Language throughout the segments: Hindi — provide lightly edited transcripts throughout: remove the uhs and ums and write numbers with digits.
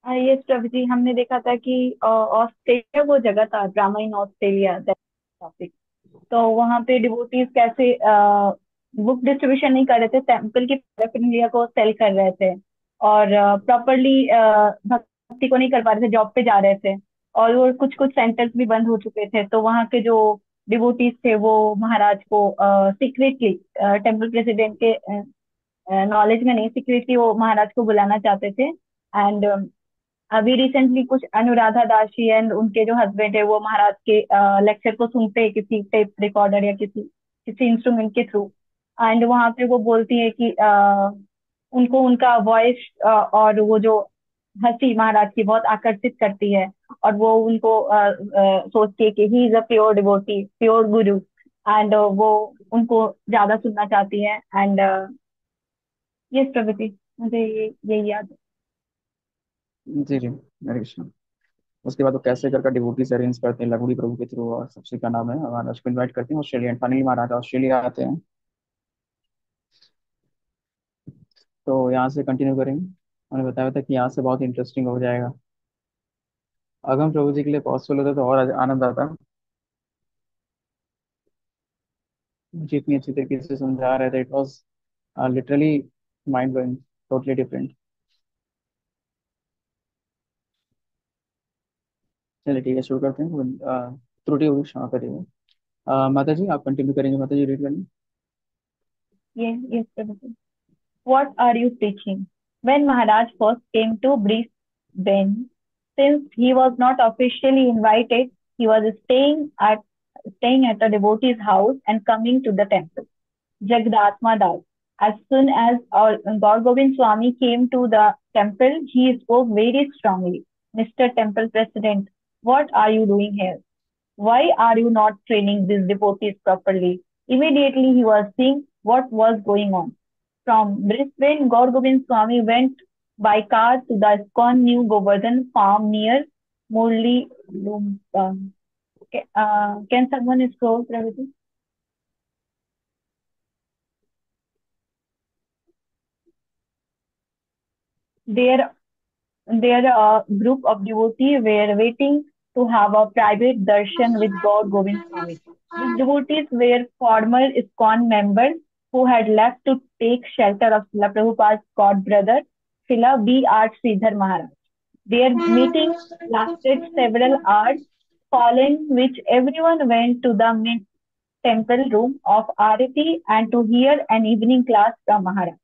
ये प्रभु हमने देखा था कि ऑस्ट्रेलिया वो जगह था, ड्रामा इन ऑस्ट्रेलिया टॉपिक। तो वहाँ पे डिवोटीज कैसे बुक डिस्ट्रीब्यूशन नहीं कर रहे थे, टेम्पल की पैराफिरनालिया को सेल कर रहे थे, और प्रॉपरली भक्ति को नहीं कर पा रहे थे, जॉब पे जा रहे थे। और वो कुछ कुछ सेंटर्स भी बंद हो चुके थे, तो वहाँ के जो डिवोटीज थे वो महाराज को सीक्रेटली, टेम्पल प्रेसिडेंट के नॉलेज में नहीं, सीक्रेटली वो महाराज को बुलाना चाहते थे। एंड अभी रिसेंटली कुछ अनुराधा दासी एंड उनके जो हस्बैंड है वो महाराज के लेक्चर को सुनते हैं किसी टेप रिकॉर्डर या किसी किसी इंस्ट्रूमेंट के थ्रू। एंड वहां पे वो बोलती है कि उनको उनका वॉइस और वो जो हंसी महाराज की बहुत आकर्षित करती है। और वो उनको सोचती है कि he is a pure devotee, pure Guru. And वो उनको ज्यादा सुनना चाहती है। एंड यस प्रभृति, मुझे ये याद है। जी जी, हरे कृष्ण। उसके बाद वो कैसे करके डिवोटी से अरेंज करते हैं लघुड़ी प्रभु के थ्रू, और सबसे क्या नाम है, महाराज को इनवाइट करते हैं ऑस्ट्रेलिया। फाइनली महाराज ऑस्ट्रेलिया आते हैं। तो यहाँ से कंटिन्यू करेंगे। उन्होंने बताया था कि यहाँ से बहुत इंटरेस्टिंग हो जाएगा। अगम प्रभु जी के लिए पॉसिबल होता तो और आनंद आता। मुझे इतनी अच्छी तरीके से समझा रहे थे, it was literally mind blowing, totally different. चलिए ठीक है, शुरू करते हैं। त्रुटि होगी, क्षमा करिएगा। माता जी आप कंटिन्यू करेंगे, माता जी रीड करेंगे। ये प्रभृति। What are you preaching? When Maharaj first came to Brisbane, since he was not officially invited, he was staying at a devotee's house and coming to the temple. Jagdatma Das. As soon as Gaur Gobind Swami came to the temple, he spoke very strongly. Mr. Temple President, what are you doing here? Why are you not training these devotees properly? Immediately he was seeing what was going on. From Brisbane, Gaur Gobind Swami went by car to the ISKCON New Govardhan farm near Murli Lumpa. Can someone scroll, Pravati? There, there a group of devotees were waiting to have a private darshan with Gaur Gobind Swami. These devotees were former ISKCON members who had left to take shelter of Srila Prabhupada's god brother, Srila B.R. Sridhar Maharaj. Their meeting lasted several hours, following which everyone went to the main temple room of Arati and to hear an evening class from Maharaj.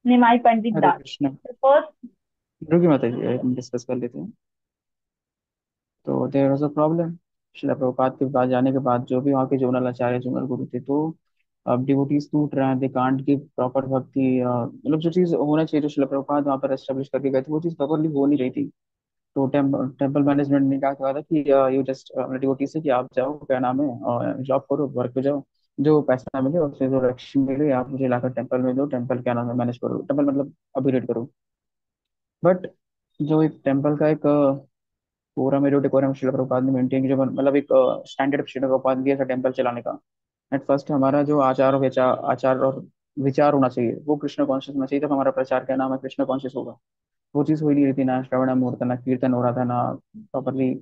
Nimai Pandit Hare Das. Krishna. The first रुकी माता जी, हम डिस्कस कर लेते हैं। तो देयर वाज अ प्रॉब्लम। शिला प्रभुपाद के पास जाने के बाद जो भी वहाँ के जोनल आचार्य, जोनल गुरु थे, तो अब डिवोटीज टूट रहे हैं, दे कांट गिव प्रॉपर भक्ति। मतलब जो चीज़ होना चाहिए, जो शिला प्रभुपाद वहाँ पर एस्टेब्लिश करके गए थे, वो चीज़ प्रॉपरली हो नहीं रही थी। तो टेम्पल मैनेजमेंट ने क्या कहा था कि यू जस्ट डिवोटी से कि आप जाओ, क्या नाम है, और जॉब करो, वर्क पे जाओ, जो पैसा मिले उससे जो रक्षी मिले आप मुझे लाकर टेम्पल में दो, टेम्पल क्या नाम है मैनेज करो, टेम्पल मतलब अपग्रेड करो। बट जो एक टेम्पल का एक पूरा मेरे डेकोरम शिला प्रभुपाद ने मेंटेन किया, जो मतलब एक स्टैंडर्ड शिला प्रभुपाद दिया था टेम्पल चलाने का। एट फर्स्ट हमारा जो आचार और विचार होना चाहिए वो कृष्ण कॉन्शियस होना चाहिए, तब हमारा प्रचार क्या नाम है कृष्ण कॉन्शियस होगा। वो चीज़ हो ही नहीं रही थी, ना श्रवण मुहूर्त, ना कीर्तन हो रहा था, ना प्रॉपरली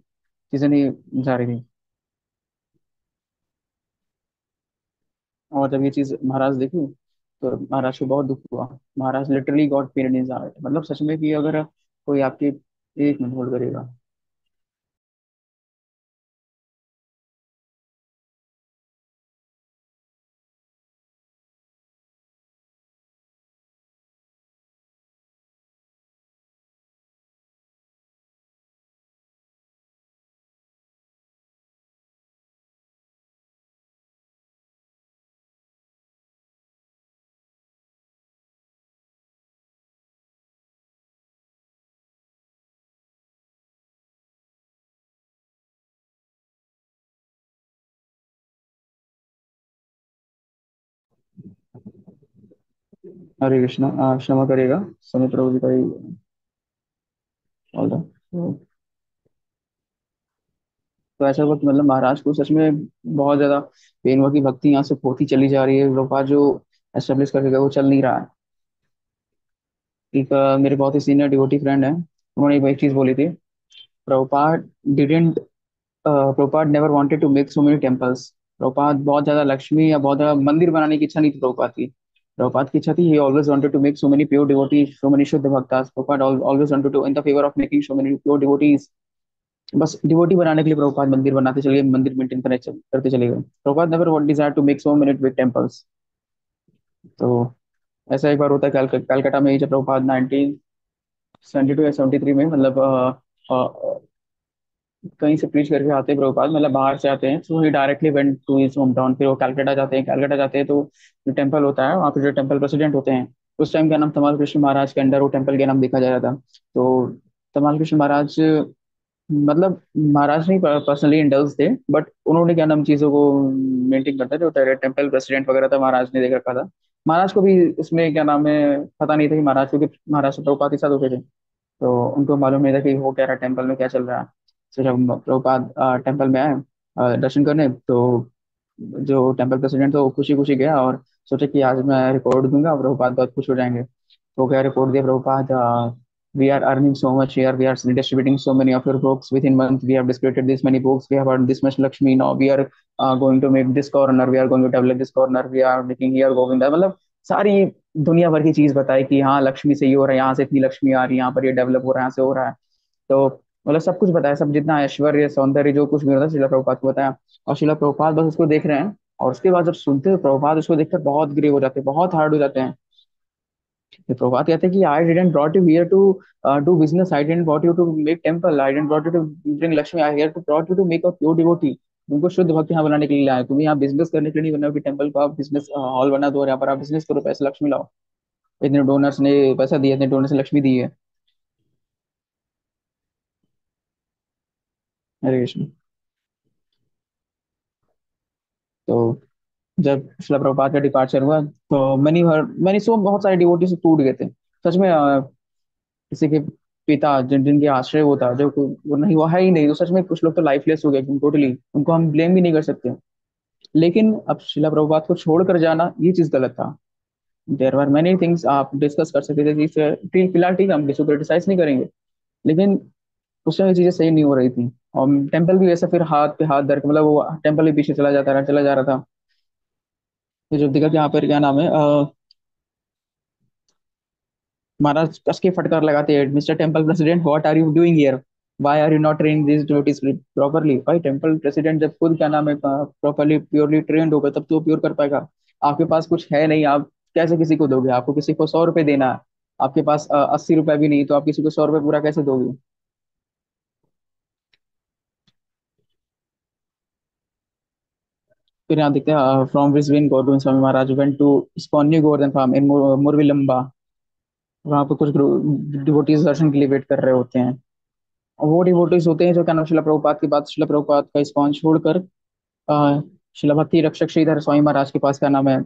चीजें नहीं जा रही थी। और जब ये चीज महाराज देखी तो महाराज को बहुत दुख हुआ। महाराज literally got pain in heart, मतलब सच में कि अगर कोई आपके, एक मिनट होल्ड करेगा। हरे कृष्णा, क्षमा करेगा, समय प्रभु जी का ही होगा। तो ऐसा वक्त मतलब महाराज को सच में बहुत ज्यादा पेन हुआ कि भक्ति यहाँ से खोती चली जा रही है, लोग जो एस्टेब्लिश करके गए वो चल नहीं रहा है। एक मेरे बहुत ही सीनियर डिवोटी फ्रेंड है, उन्होंने एक चीज बोली थी, Prabhupada didn't Prabhupada never wanted to make so many temples. Prabhupada बहुत ज्यादा लक्ष्मी या बहुत ज्यादा मंदिर बनाने की इच्छा नहीं थी प्रभुपाद की। प्रभुपाद की इच्छा थी, he always wanted to make so many pure devotees, so many शुद्ध भक्तास। Prabhupada always wanted to in the favour of making so many pure devotees. बस डिवोटी बनाने के लिए प्रभुपाद मंदिर बनाते चले गए, मंदिर मेंटेन करते चले गए। Prabhupada never desire to make so many big temples. तो ऐसा एक बार होता है कलकत्ता में, जब प्रभुपाद 1972 या 73 में, मतलब कहीं से प्रीच करके आते हैं प्रभुपाद, मतलब बाहर से आते हैं, तो he directly went to his home town. फिर वो कलकत्ता जाते हैं, कलकत्ता जाते हैं तो जो टेम्पल होता है वहाँ पे, जो टेम्पल प्रेसिडेंट होते हैं, उस टाइम का नाम तमाल कृष्ण महाराज के अंडर वो टेम्पल के नाम देखा जा रहा था। तो तमाल कृष्ण महाराज, मतलब महाराज नहीं पर्सनली इंडल्ज थे, बट उन्होंने क्या नाम चीजों को मेंटेन करता, जो टेम्पल प्रेसिडेंट वगैरह था, महाराज ने देख रखा था। महाराज को भी इसमें क्या नाम है पता नहीं था कि महाराज, क्योंकि महाराज से प्रभुपाद के साथ होते थे, तो उनको मालूम नहीं था कि हो क्या रहा है टेम्पल में, क्या चल रहा है। तो जब प्रभुपाद टेम्पल में आए दर्शन करने, तो जो टेम्पल प्रेसिडेंट था वो खुशी खुशी गया और सोचे कि आज मैं रिपोर्ट दूंगा, प्रभुपाद बहुत खुश हो जाएंगे। तो क्या रिपोर्ट दिया Prabhupada, we are earning so much here, we are distributing so many of your books within month, we have distributed this many books, we have earned this much Lakshmi, now we are going to make this corner, we are going to develop this corner, we are making here Govinda, मतलब सारी दुनिया भर की चीज बताई कि हाँ लक्ष्मी से ये हो रहा है, यहाँ से इतनी लक्ष्मी आ रही है, यहाँ पर ये डेवलप हो रहा है, यहाँ से हो रहा है। तो मतलब सब कुछ बताया, सब जितना ऐश्वर्य सौंदर्य जो कुछ भी होता है शिला प्रभुपाद को बताया। और शिला प्रभुपाद बस उसको देख रहे हैं, और उसके बाद जब सुनते हैं प्रभुपाद उसको देखकर बहुत ग्रीव हो जाते हैं, बहुत हार्ड हो जाते हैं। फिर प्रभुपाद कहते हैं कि I didn't brought you here to do business, I didn't brought you to make temple, I didn't brought you to bring Lakshmi, I here to brought you to make a pure devotee. तुमको शुद्ध भक्ति यहाँ बनाने के लिए लाया, तुम्हें यहाँ बिजनेस करने के लिए नहीं बना कि टेम्पल को आप बिजनेस हॉल बना दो और यहाँ पर आप बिजनेस करो, पैसे लक्ष्मी लाओ। इतने डोनर्स ने पैसा दिया, इतने डोनर्स ने लक्ष्मी दी है। हरे कृष्ण। तो जब शिला प्रभुपाद का डिपार्चर हुआ, तो मैंने सो बहुत सारे डिवोटी से टूट गए थे सच में। किसी के पिता जिनके आश्रय वो था, जो वो नहीं, वो है ही नहीं, तो सच में कुछ लोग तो लाइफलेस हो गए टोटली, उनको हम ब्लेम भी नहीं कर सकते। लेकिन अब शिला प्रभुपाद को छोड़कर जाना ये चीज गलत था। देयर आर मेनी थिंग्स आप डिस्कस कर सकते थे कि फिलहाल ठीक है, हम किसी को क्रिटिसाइज नहीं करेंगे, लेकिन उस समय ये चीजें सही नहीं हो रही थी। और टेम्पल भी वैसा फिर हाथ पे हाथ धर के, मतलब वो टेम्पल भी पीछे चला जा रहा था। तो जब देखा कि यहाँ पर क्या नाम है, महाराज कस के फटकार लगाते हैं, mister temple president what are you doing here, why are you not training this devotees properly. भाई टेम्पल प्रेसिडेंट जब खुद क्या नाम है प्रॉपरली प्योरली ट्रेंड होगा तब तो वो प्योर कर पाएगा। आपके पास कुछ है नहीं, आप कैसे किसी को दोगे, आपको किसी को 100 रुपए देना है, आपके पास 80 रुपए भी नहीं, तो आप किसी को 100 रुपए पूरा कैसे दोगे। फिर यहाँ देखते हैं, from Brisbane Govardhan Swami Maharaj went to स्पॉन्यू गोवर्धन फार्म इन मुरविलंबा। वहाँ पे कुछ डिवोटीज दर्शन के लिए वेट कर रहे होते हैं, और वो डिवोटीज होते हैं जो क्या नाम शिला प्रभुपाद के बाद, शिला प्रभुपाद का इस्कॉन छोड़कर अ, शिला भक्ति रक्षक श्रीधर स्वामी महाराज के पास क्या नाम है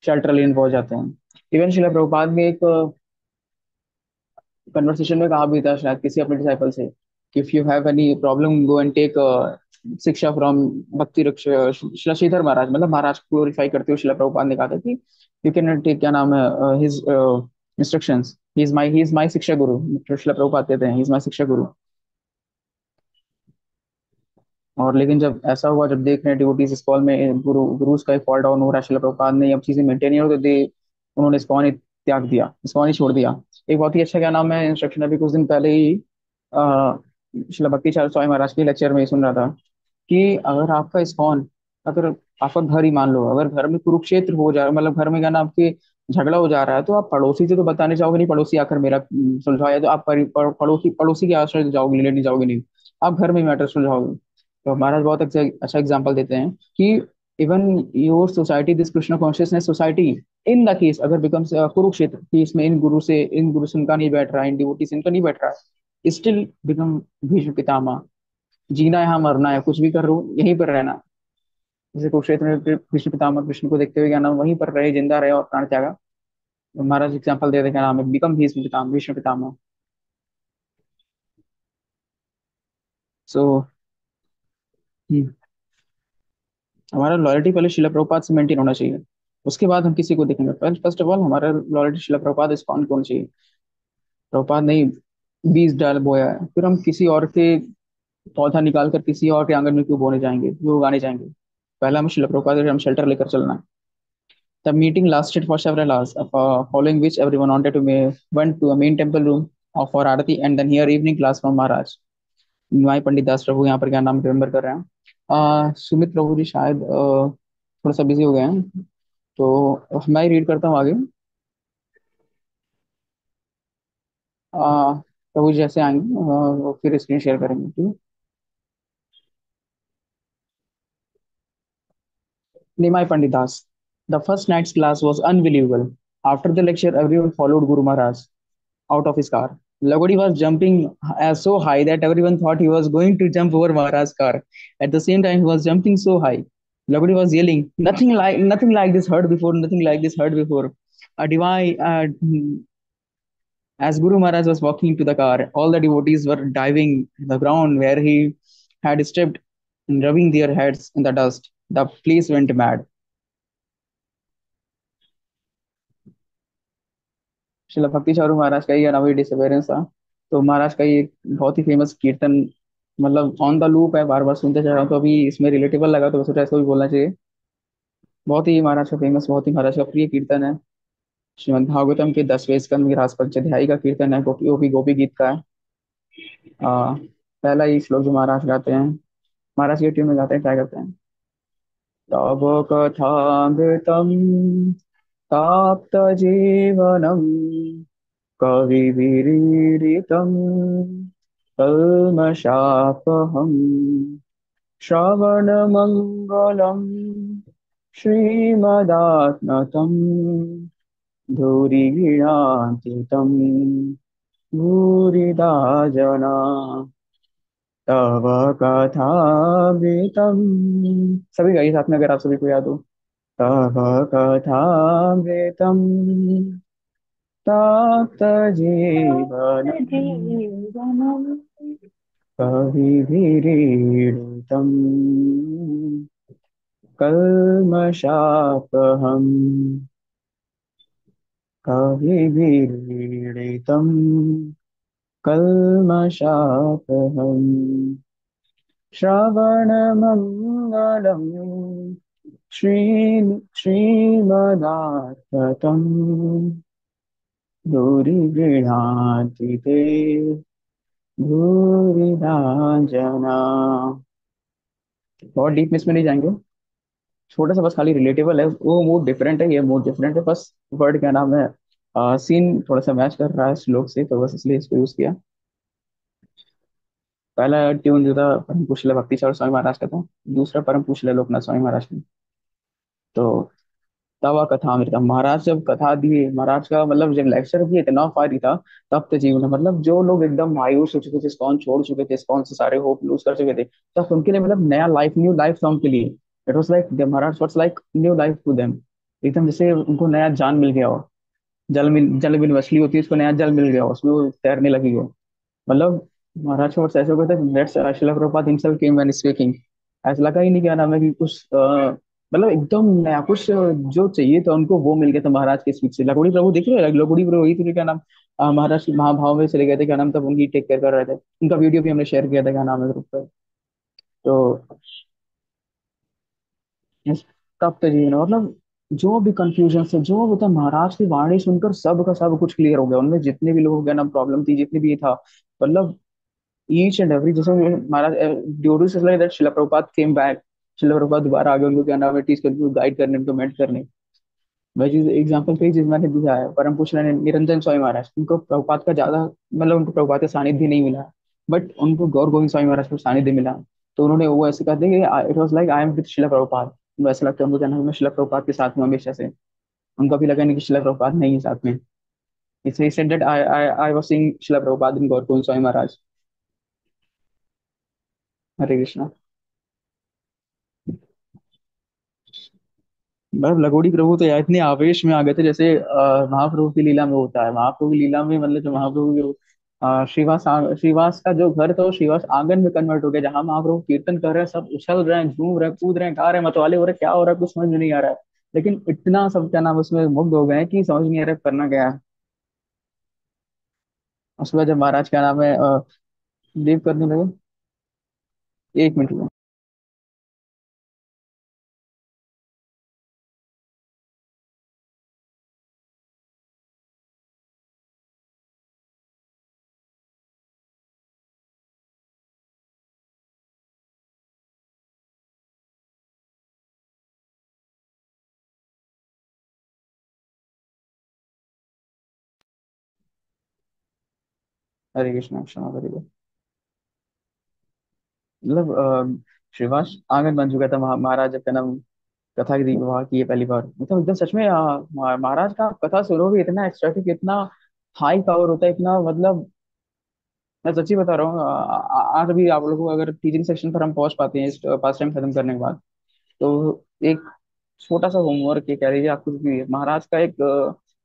शेल्टर लेने पहुंच जाते हैं। इवन शिला प्रभुपाद ने एक कन्वर्सेशन में कहा भी था शायद किसी अपने डिसाइपल से, कि if you have any problem go and take शिक्षा फ्रॉम भक्ति रक्षक शिला श्रीधर महाराज, मतलब महाराज को ग्लोरीफाई करते हुए शिला प्रभुपाद ने कहा था कि यू कैन टेक क्या नाम है his instructions, he is my शिक्षा गुरु। तो शिला प्रभुपाद कहते हैं ही इज माय शिक्षा गुरु। और लेकिन जब ऐसा हुआ, जब देख रहे हैं डिवोटीज इस कॉल में गुरुज का एक फॉल डाउन हो रहा है, शिला प्रभुपाद ने अब चीजें मेंटेन नहीं हो तो दे उन्होंने इस्कॉन ही त्याग दिया, इस्कॉन ही छोड़ दिया। एक बहुत ही अच्छा क्या नाम है इंस्ट्रक्शन, अभी कुछ दिन पहले ही आ, शिला भक्ति स्वामी महाराज के लेक्चर में ही सुन रहा था कि अगर आपका इस्कॉन, अगर आपका घर ही मान लो, अगर घर में कुरुक्षेत्र हो जा, मतलब घर में क्या नाम आपके झगड़ा हो जा रहा है, तो आप पड़ोसी से तो बताने जाओगे नहीं, पड़ोसी आकर मेरा सुलझाया, तो आप पड़ोसी पड़ोसी के आश्रय जाओगे, लेने जाओगे नहीं, आप घर में मैटर सुलझाओगे। तो महाराज बहुत अच्छा अच्छा एग्जाम्पल देते हैं कि even your society, this Krishna consciousness society, in the case अगर बिकम्स कुरुक्षेत्र, कि इसमें इन गुरु से इनका नहीं बैठ रहा है, इन डिवोटी से इनका नहीं बैठ रहा है, स्टिल बिकम भीष्म पितामह। जीना है, यहाँ मरना है, कुछ भी कर रो यहीं पर रहना। जैसे कुरुक्षेत्र में भीष्म पितामह कृष्ण को देखते हुए क्या नाम वहीं पर रहे, जिंदा रहे और प्राण त्यागा। तो महाराज एग्जाम्पल देते हैं, क्या नाम है, बिकम भीष्म पितामह। सो हमारा लॉयल्टी पहले शिला प्रभुपाद से मेंटेन होना चाहिए, उसके बाद हम किसी को देखेंगे। फर्स्ट ऑफ ऑल हमारा लॉयल्टी शिला प्रभुपाद इस्कॉन को होना चाहिए। प्रभुपाद नहीं, बीज डाल बोया है, फिर हम किसी और के पौधा निकाल कर किसी और के आंगन में क्यों बोने जाएंगे, क्यों उगाने जाएंगे। पहला हम शिला प्रभुपाद से हम शेल्टर लेकर चलना है। The meeting lasted for several hours, following which everyone wanted to went to a main temple room for Aarti and then hear evening class from महाराज। निमाई पंडित दास प्रभु यहाँ पर क्या नाम रिमेम्बर कर रहे हैं। सुमित प्रभु जी शायद थोड़ा सा बिजी हो गए हैं, तो मैं रीड करता हूँ आगे। प्रभु जी जैसे आएंगे वो फिर स्क्रीन शेयर करेंगे, ठीक है। निमाई पंडित दास। The first night's class was unbelievable. After the lecture, everyone followed Guru Maharaj out of his car. Lagodi was jumping so high that everyone thought he was going to jump over Maharaj's car. At the same time, he was jumping so high. Lagodi was yelling, nothing like this heard before, nothing like this heard before." A divine, as Guru Maharaj was walking to the car, all the devotees were diving the ground where he had stepped and rubbing their heads in the dust. The place went mad. शिला भक्ति चारू महाराज का ही अनावरी डिसअपेयरेंस था। तो महाराज का ये एक बहुत ही फेमस कीर्तन, मतलब ऑन द लूप है, बार बार सुनते जा रहा हूँ, तो अभी इसमें रिलेटेबल लगा तो सोचा इसको भी बोलना चाहिए। बहुत ही महाराज का फेमस, बहुत ही महाराज का प्रिय कीर्तन है। श्रीमद् भागवतम के 10वें स्कंद की रास पंचध्यायी का कीर्तन है, गोपी गोपी गोपी गीत का है। पहला ही श्लोक जो महाराज गाते हैं, महाराज के ट्यून में गाते हैं, ट्राई करते हैं। तव कथामृतम ताप्त जीवनम कविभिरीडितम् कल्मषापहम् श्रवणमङ्गलम् श्रीमदात्मतम् धुरीणान्तितम् भूरिदा जना तव कथामृतम्। सभी गाइए साथ में अगर आप सभी को याद हो। तव कथामृतम् तात जीवनम् जीवनम कविभिरीडितम् कल्मषापहम् कविभिरीडितम् कल्मषापहम् श्रवणमङ्गलम् श्री श्रीमदात्मतम् धुरीगृह्णाति ते भूरिदा जना। बहुत डीप में इसमें नहीं जाएंगे, छोटा सा बस खाली रिलेटेबल है, वो मूड डिफरेंट है, ये मूड डिफरेंट है, बस वर्ड क्या नाम है, सीन थोड़ा सा मैच कर रहा है श्लोक से, तो बस इसलिए इसको यूज किया। पहला ट्यून जो था परम कुशल भक्ति चार स्वामी महाराज का था, दूसरा परम कुशल लोकनाथ स्वामी महाराज का। तो तवा कथा अमृतम, महाराज जब कथा दिए, महाराज का मतलब जब लेक्चर दिए इतना फायदा था। तब तो जीवन मतलब जो लोग एकदम मायूस हो चुके थे, इस्कॉन छोड़ चुके थे, इस्कॉन से सारे होप लूज कर चुके थे, तब उनके लिए मतलब नया लाइफ, न्यू लाइफ था उनके लिए। It was like Maharaj was like new life to them, एकदम जैसे उनको नया जान मिल गया हो। जल बिन मछली होती है, उसको नया जल मिल गया हो, उसमें वो तैरने लगी हो। मतलब महाराज का वर्ड्स ऐसे हो गए थे, that's Shila Prabhupada himself came when speaking. ऐसा लगा ही नहीं क्या नाम है कि कुछ मतलब एकदम नया कुछ जो चाहिए था उनको वो मिल गया था महाराज के स्पीच से। लकोड़ी प्रभु देख रहे हो, लकोड़ी प्रभु वही थे क्या नाम, महाराज के महाभाव में चले गए थे क्या नाम, तब उनकी टेक केयर कर रहे थे। उनका वीडियो भी हमने शेयर किया था क्या नाम है ग्रुप पर। तो इस- तब तो जी मतलब जो भी कंफ्यूजन से जो होता, महाराज की वाणी सुनकर सब का सब कुछ क्लियर हो गया, उनमें जितने भी लोगों के नाम प्रॉब्लम थी, जितने भी ये था, मतलब ईच एंड एवरी, जैसे महाराज ड्यूटी से like that Shila Prabhupada came back, शिला प्रभुपाद दोबारा आ गए उनको क्या नाम है टीच करने, गाइड करने, उनको मेंट करने। वही चीज एग्जाम्पल कई चीज मैंने दिया है, परम पूछ रहे निरंजन स्वामी महाराज, उनको प्रभुपाद का ज्यादा मतलब उनको प्रभुपाद का सानिध्य नहीं मिला, बट उनको गौर गोविंद स्वामी महाराज को सानिध्य मिला। तो उन्होंने वो ऐसे कहते कि it was like I am with शिला प्रभुपाद। उनको ऐसा लगता है उनको क्या नाम है, मैं शिला प्रभुपाद के साथ हूँ हमेशा से। उनका भी लगा नहीं कि शिला प्रभुपाद नहीं है साथ में, इसलिए said that I was seeing शिला प्रभुपाद इन गौर गोविंद स्वामी महाराज। हरे कृष्णा। मतलब लगोड़ी प्रभु तो यार इतने आवेश में आ गए थे, जैसे महाप्रभु की लीला में होता है। महाप्रभु की लीला में मतलब जो महाप्रभु के श्रीवास का जो घर था वो श्रीवास आंगन में कन्वर्ट हो गया, जहां महाप्रभु कीर्तन कर रहे हैं, सब उछल रहे हैं, झूम रहे हैं, कूद रहे हैं, गा रहे हैं, मतवाले हो रहे हैं, क्या हो रहा है कुछ समझ में नहीं आ रहा है। लेकिन इतना सब क्या नाम उसमें मुग्ध हो गए हैं कि समझ नहीं आ रहा है करना क्या है। उसके बाद जब महाराज क्या नाम है लीव करने लगे, 1 मिनट हुआ। हरे कृष्णा, क्षमा करिएगा। मतलब श्रीवास आंगन बन चुका था महाराज जब क्या नाम कथा की वहाँ की है पहली बार। मतलब एकदम सच में महाराज का कथा सुनोगे इतना एक्स्ट्राटिक, इतना हाई पावर होता है, इतना मतलब मैं सच्ची बता रहा हूँ। आज भी आप लोगों को अगर टीचिंग सेक्शन पर हम पहुंच पाते हैं इस पास टाइम खत्म करने के बाद, तो एक छोटा सा होमवर्क ये कह लीजिए आपको भी है। महाराज का एक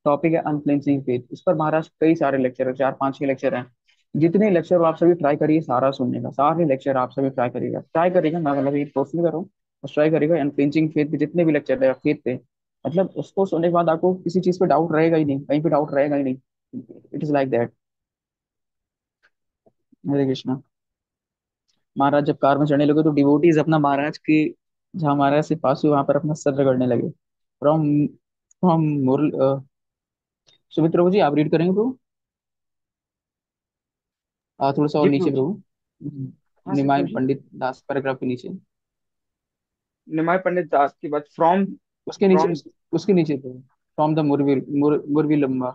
टॉपिक है अनफ्लिंचिंग फेथ। इस पर महाराज कई सारे लेक्चर है, 4-5 के लेक्चर हैं। जितने लेक्चर आप सभी ट्राई करिए सारा सुनने का, सारे लेक्चर आप सभी ट्राई करिएगा। मैं मतलब ये पर्सनली कर रहा हूँ, बस ट्राई करिएगा। अनफ्लिंचिंग फेथ पे जितने भी लेक्चर है फेथ पे, मतलब उसको सुनने के बाद आपको किसी चीज पे डाउट रहेगा ही नहीं, कहीं पे डाउट रहेगा ही नहीं। It is like that. Hare Krishna. महाराज जब कार में चढ़ने लगे तो डिवोटीज अपना महाराज के, जहाँ महाराज से पास हुए वहां पर अपना सर रगड़ने लगे। फ्रॉम फ्रॉम मुरल सुमित प्रभु जी आप रीड करेंगे प्रभु? थोड़ा सा और जी नीचे प्रभु जी। प्रभु। हाँ जी निमाय प्रभु जी। पंडित दास पैराग्राफ के नीचे। निमाय पंडित दास के बाद फ्रॉम उसके नीचे फ्रॉम उसके नीचे प्रभु। फ्रॉम द मुरवी लंबा।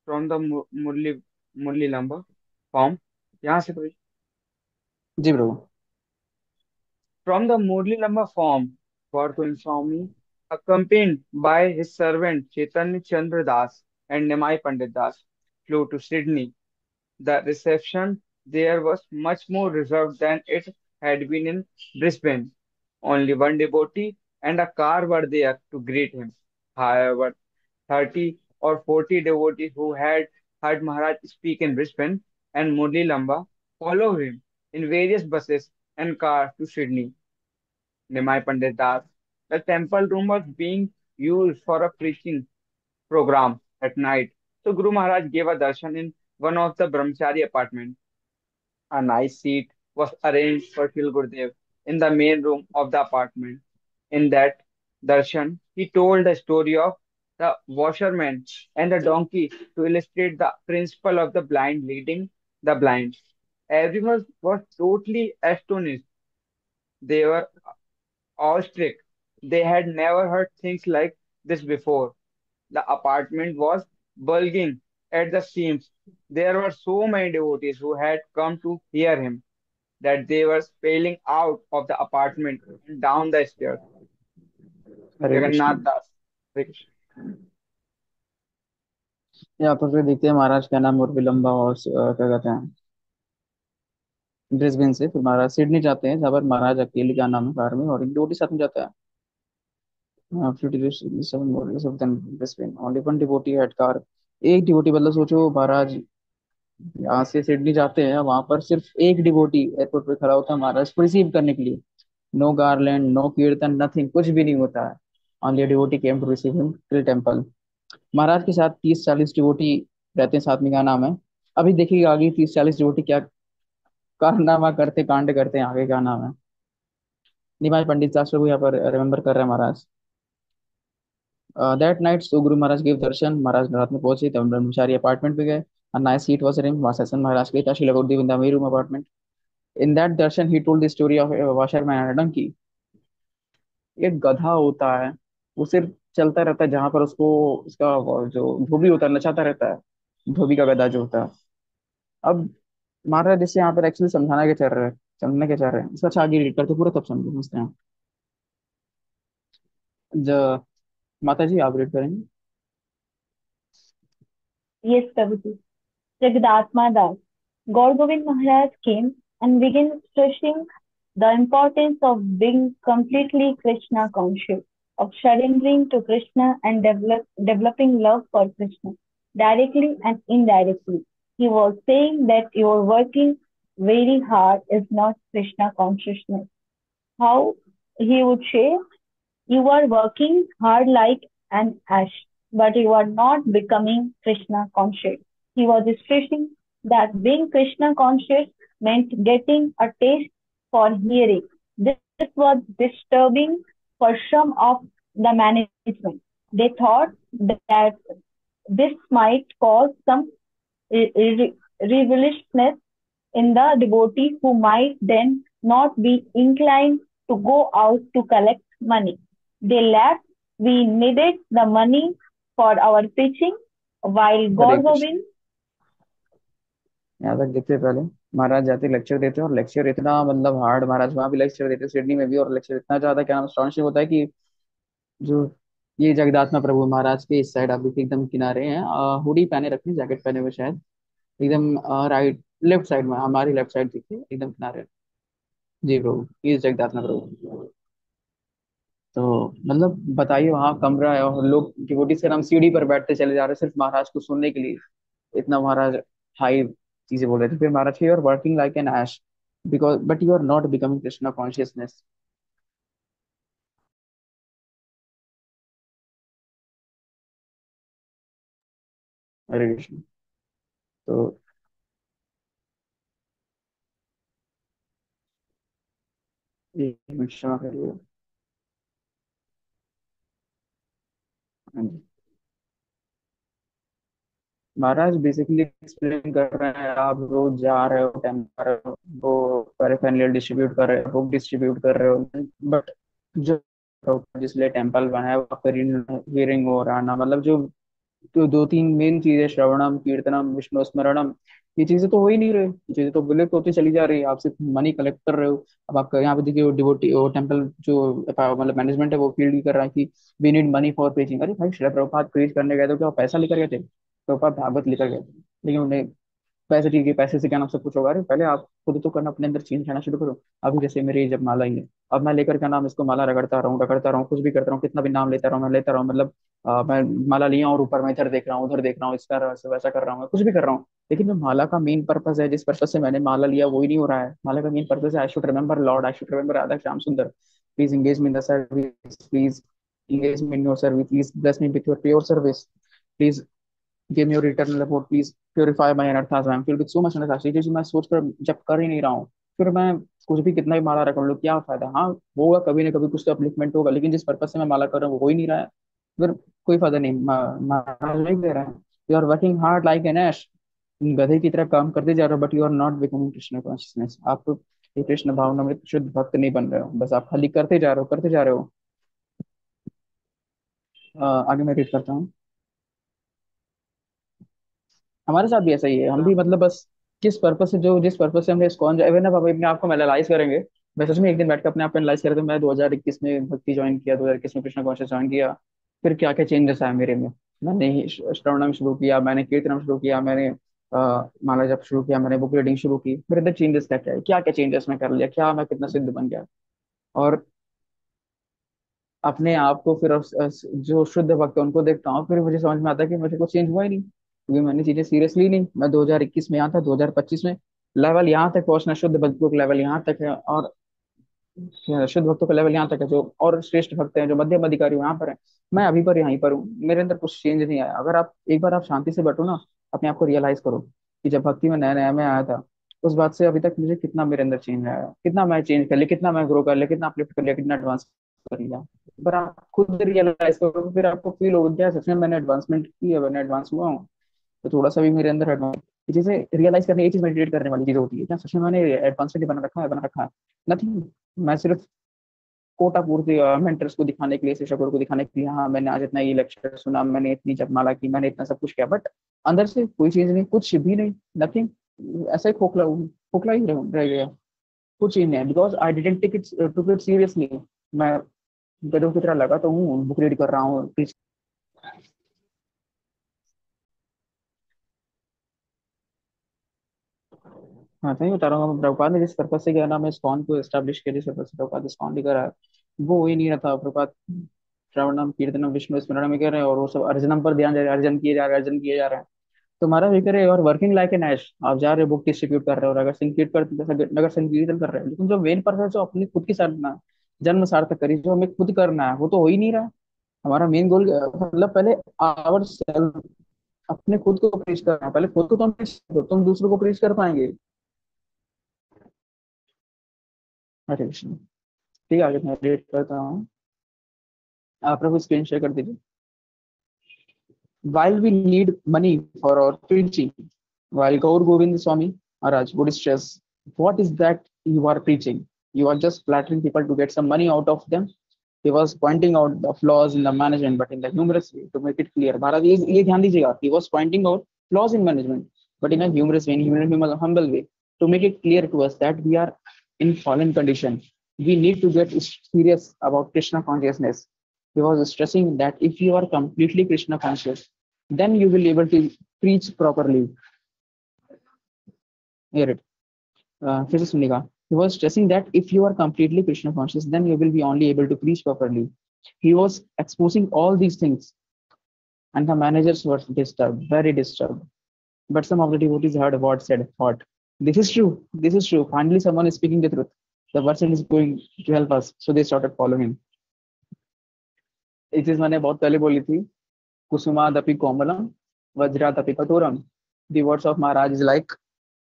फ्रॉम द मुरली मुरली लंबा फॉर्म, यहाँ से प्रभु। जी प्रभु। From the Murli Lamba form, for to inform me, accompanied by his servant Chaitanya Chandra Das and Nimai Pandit Das, flew to Sydney. The reception there was much more reserved than it had been in Brisbane. Only one devotee and a car were there to greet him. However, 30 or 40 devotees who had heard Maharaj speak in Brisbane and Murli Lamba followed him in various buses and cars to Sydney. Nimai Pandit Das. The temple room was being used for a preaching program at night. So Guru Maharaj gave a darshan in one of the brahmachari apartments. A nice seat was arranged for Shri Gurudev in the main room of the apartment. In that darshan, he told the story of the washerman and the donkey to illustrate the principle of the blind leading the blind. Everyone was totally astonished. They were awestruck. They had never heard things like this before. The apartment was bulging at the seams. There were so many devotees who had come to hear him that they were spilling out of the apartment and down the stairs. Hare Krishna. Jagannath Das. Hare Krishna. यहाँ पर फिर देखते हैं महाराज का नाम मुरवी लंबा और क्या कहते हैं ब्रिस्बेन से फिर महाराज सिडनी जाते हैं, जहाँ पर महाराज अकेले क्या नाम है कार में और एक डिवोटी साथ में जाता है। Few devotees seven models of then Brisbane only one devotee had car. एक डिवोटी, मतलब सोचो महाराज यहाँ से सिडनी जाते हैं, वहां पर सिर्फ एक डिवोटी एयरपोर्ट पे खड़ा होता है महाराज को रिसीव करने के लिए। No garland, no kirtan, nothing, कुछ भी नहीं होता है। Only devotee came to receive him till temple. महाराज के साथ 30-40 डिवोटी रहते हैं साथ में, क्या नाम है अभी देखिएगा आगे 30-40 डिवोटी क्या कारनामा करते, कांड करते हैं आगे, क्या नाम है। निमाय पंडित शास्त्र को यहाँ पर रिमेम्बर कर रहे हैं महाराज। दैट नाइट सो गुरु महाराज के दर्शन, महाराज रात में पहुंचे तब ब्रह्मचारी अपार्टमेंट पे गए। A nice seat was arranged, वहाँ सत्संग महाराज के था Srila Gurudev in the room apartment. In that darshan he told the story of washerman and donkey. एक गधा होता है, वो सिर्फ चलता रहता है जहां पर उसको, उसका वो जो धोबी होता है नचाता रहता है, धोबी का गधा जो होता है। अब महाराज जैसे यहाँ पर एक्चुअली समझाना क्या चाह रहे हैं, समझना क्या चाह रहे हैं इसका अच्छा आगे रीड करते पूरा तब समझते हैं। ज माता जी आप रीड करेंगे? Yes, Prabhuji. Jagadatma Das. Gaur Govind Maharaj came and began stressing the importance of being completely Krishna conscious, of surrendering to Krishna and developing love for Krishna, directly and indirectly. He was saying that your working very hard is not Krishna consciousness. How he would say, you are working hard like an ash. but you are not becoming Krishna conscious. He was stressing that being Krishna conscious meant getting a taste for hearing. This was disturbing for some of the management. They thought that this might cause some revolutionary in the devotee who might then not be inclined to go out to collect money. They laughed, we needed the money for our preaching, while Hare God Krishna. Govind, यहाँ तक देखते हैं पहले। महाराज जाते लेक्चर देते हैं, और लेक्चर इतना मतलब हार्ड, महाराज वहाँ भी लेक्चर देते हैं सिडनी में भी, और लेक्चर इतना ज्यादा क्या नाम astonishing होता है कि जो ये जगन्नाथ प्रभु महाराज के इस साइड आप देखिए एकदम किनारे हैं, हुडी पहने रखे हैं, जैकेट पहने हुए शायद, एकदम राइट लेफ्ट साइड में, हमारी लेफ्ट साइड देखिए एकदम किनारे। जी प्रभु, ये जगन्नाथ प्रभु। तो मतलब बताइए, वहाँ कमरा है और लोग डिवोटीज के नाम सीढ़ी पर बैठते चले जा रहे हैं सिर्फ महाराज को सुनने के लिए। इतना महाराज हाई चीजें बोल रहे थे। फिर महाराज, you are working like an ass because but you are not becoming Krishna consciousness. Hare Krishna. तो ये क्षमा करिए। हाँ जी। महाराज बेसिकली एक्सप्लेन कर रहे हैं, आप रोज जा रहे हो टेम्पल, वो पैराफेरनालिया डिस्ट्रीब्यूट कर रहे हो, बुक डिस्ट्रीब्यूट कर रहे हो, बट जो जिसलिए टेम्पल बना है वहाँ पर हियरिंग हो रहा ना, मतलब जो तो दो तीन मेन चीजें, श्रवणम कीर्तनम विष्णु स्मरणम, ये चीजें तो हो ही नहीं रही, ये चीजें तो विलुप्त होती चली जा रही है। आप सिर्फ मनी कलेक्ट कर रहे हो। अब आपका यहाँ पे देखिए, वो डिवोटी, वो टेम्पल जो मतलब मैनेजमेंट है वो फील्ड भी कर रहा है कि we need money for preaching. अरे भाई, श्रील प्रभुपाद प्रीच करने गए तो क्या वो पैसा लेकर गए थे? प्रभुपाद भागवत लेकर गए थे, लेकिन उन्हें पैसे, ठीक है पैसे से क्या नाम सब कुछ होगा? अरे पहले आप खुद तो करना, अपने अंदर चेंज लाना शुरू करो। अभी जैसे मेरी जब माला ही है, अब मैं लेकर क्या नाम इसको माला रगड़ता रहूँ, कुछ भी करता रहूँ, कितना भी नाम लेता रहूँ, मतलब मैं माला लिया और ऊपर मैं इधर देख रहा हूँ, उधर देख रहा हूँ, इसका वैसा वैसा कर रहा हूँ, मैं कुछ भी कर रहा हूँ, लेकिन जो माला का मेन पर्पस है, जिस पर्पस से मैंने माला लिया, वो ही नहीं हो रहा है। माला का मेन पर्पस है, I should remember lord, I should remember Radha Shyam Sundar, please engage me in the service, please engage me in your service, please bless me with your pure service, please give me your eternal report, please purify my anarthas, I am filled with so much anarthas। ये चीज मैं सोच कर जब कर ही नहीं रहा हूँ, फिर मैं कुछ भी कितना भी माला रख लूँ, क्या फायदा? हाँ, होगा कभी ना कभी कुछ तो अपलिफ्टमेंट होगा, लेकिन जिस पर्पज से मैं माला कर रहा हूँ वो हो ही नहीं रहा है, फिर कोई फायदा नहीं। महाराज नहीं दे रहे हैं, you are working hard like an ass, गधे की तरह काम करते जा रहे हो, but you are not becoming Krishna consciousness. आप तो ये कृष्ण भावना में शुद्ध भक्त नहीं बन रहे हो, बस आप खाली करते जा रहे हो, करते जा रहे हो। आगे मैं रीड करता हूँ। हमारे साथ भी ऐसा ही है, हम भी मतलब बस किस पर्पस से, जो जिस पर्पस से हमने इस्कॉन ज्वाइन ना, पापा अपने आप को एनालाइज करेंगे। मैं सच में एक दिन बैठ कर अपने आप को एनालाइज करें, तो मैं 2021 में भक्ति ज्वाइन किया, 2021 में कृष्ण कॉन्शियस ज्वाइन किया, फिर क्या क्या चेंजेस आए मेरे में। मैंने ही श्रवणम शुरू किया, मैंने कीर्तनम शुरू किया, मैंने माला जप शुरू किया, मैंने बुक रीडिंग शुरू की, मेरे अंदर चेंजेस क्या क्या है, क्या क्या चेंजेस मैं कर लिया, क्या मैं कितना सिद्ध बन गया। और अपने आप को फिर जो शुद्ध भक्त है उनको देखता हूँ, फिर मुझे समझ में आता है कि मुझे कुछ चेंज हुआ ही नहीं, क्योंकि मैंने चीजें सीरियसली नहीं। मैं 2021 में यहाँ था, 2025 में लेवल यहाँ तक पहुंचना, शुद्ध भक्तों का लेवल यहाँ तक है, और शुद्ध भक्तों का लेवल यहाँ तक है, जो और श्रेष्ठ भक्त हैं, जो मध्यम अधिकारी यहाँ पर है, मैं अभी पर यहीं पर हूँ, मेरे अंदर कुछ चेंज नहीं आया। अगर आप एक बार आप शांति से बैठो ना, अपने आप को रियलाइज करो कि जब भक्ति में नया नया में आया था, उस बात से अभी तक मुझे कितना मेरे अंदर चेंज आया, कितना मैं चेंज कर लिया, कितना मैं ग्रो कर लिया, कितना अपलिफ्ट कर लिया, कितना एडवांस कर लिया। पर आप खुद रियलाइज करो, फिर आपको फील होगा क्या सच में मैंने एडवांसमेंट की है, मैंने एडवांस हुआ हूँ। तो थोड़ा सा भी मेरे अंदर एडवांस, ये चीजें रियलाइज करने, ये चीज मेडिटेट करने वाली चीज होती है क्या, सच में मैंने एडवांसमेंट बना रखा है? नथिंग। मैं सिर्फ कोटा पूर्ति मेंटर्स को दिखाने के लिए, शिक्षकों को दिखाने के लिए, हाँ मैंने आज इतना ये लेक्चर सुना, मैंने इतनी जपमाला की, मैंने इतना सब कुछ किया, बट अंदर से कोई चीज नहीं, कुछ भी नहीं, नथिंग। ऐसा ही खोखला खोखला ही रह गया, कुछ ही नहीं, because I didn't take it to it seriously. मैं गधों की तरह लगा तो हूँ, बुक रीड कर रहा हूँ। हाँ, सही बता रहा हूँ। प्रभुपाद ने जिस पर्पज से क्या नाम है इस्कॉन को एस्टेब्लिश किया, जिस पर्पज से प्रभुपाद इस्कॉन लेकर आया, वो हो ही नहीं रहा था। प्रभुपाद श्रवणम कीर्तनम विष्णु स्मरणम में कह रहे हैं, और वो सब अर्जनम पर ध्यान दे रहे हैं, अर्जन किए जा रहे हैं, अर्जन किए जा रहे हैं। तो हमारा भी करे, और वर्किंग लाइक एन ऐश, आप जा रहे हो बुक डिस्ट्रीब्यूट कर रहे हो, नगर संकीर्तन नगर संकीर्तन कर रहे हो, लेकिन जो मेन पर्पज है, जो अपनी खुद की साधना, जन्म सार्थक करी, जो हमें खुद करना है, वो तो हो ही नहीं रहा है। हमारा मेन गोल मतलब पहले आवर सेल्फ, अपने खुद को प्रीच करना है। पहले खुद को तुम प्रीच करो, तुम दूसरों को प्रीच कर पाएंगे। हरे कृष्ण। ठीक है, आगे मैं रेट करता हूँ। आप लोग स्क्रीन शेयर कर दीजिए। While we need money for our preaching, while Gaur Govind Swami Maharaj would stress, what is that you are preaching? You are just flattering people to get some money out of them. He was pointing out the flaws in the management, but in the humorous way to make it clear. Maharaj, ये ध्यान दीजिएगा. He was pointing out flaws in management, but in a humorous way, in a humble way, to make it clear to us that we are in fallen condition. We need to get serious about Krishna consciousness. He was stressing that if you are completely Krishna conscious, then you will be able to preach properly. Hear it. फिर से सुनिएगा. He was stressing that if you are completely Krishna conscious, then you will be only able to preach properly. He was exposing all these things, and the managers were disturbed, very disturbed. But some of the devotees heard what said, thought, "This is true. This is true. Finally, someone is speaking the truth. The person is going to help us." So they started following him. एक चीज मैंने बहुत पहले बोली थी, कुसुमादपि कोमलम वज्रादपि कठोरम. The words of Maharaj is like,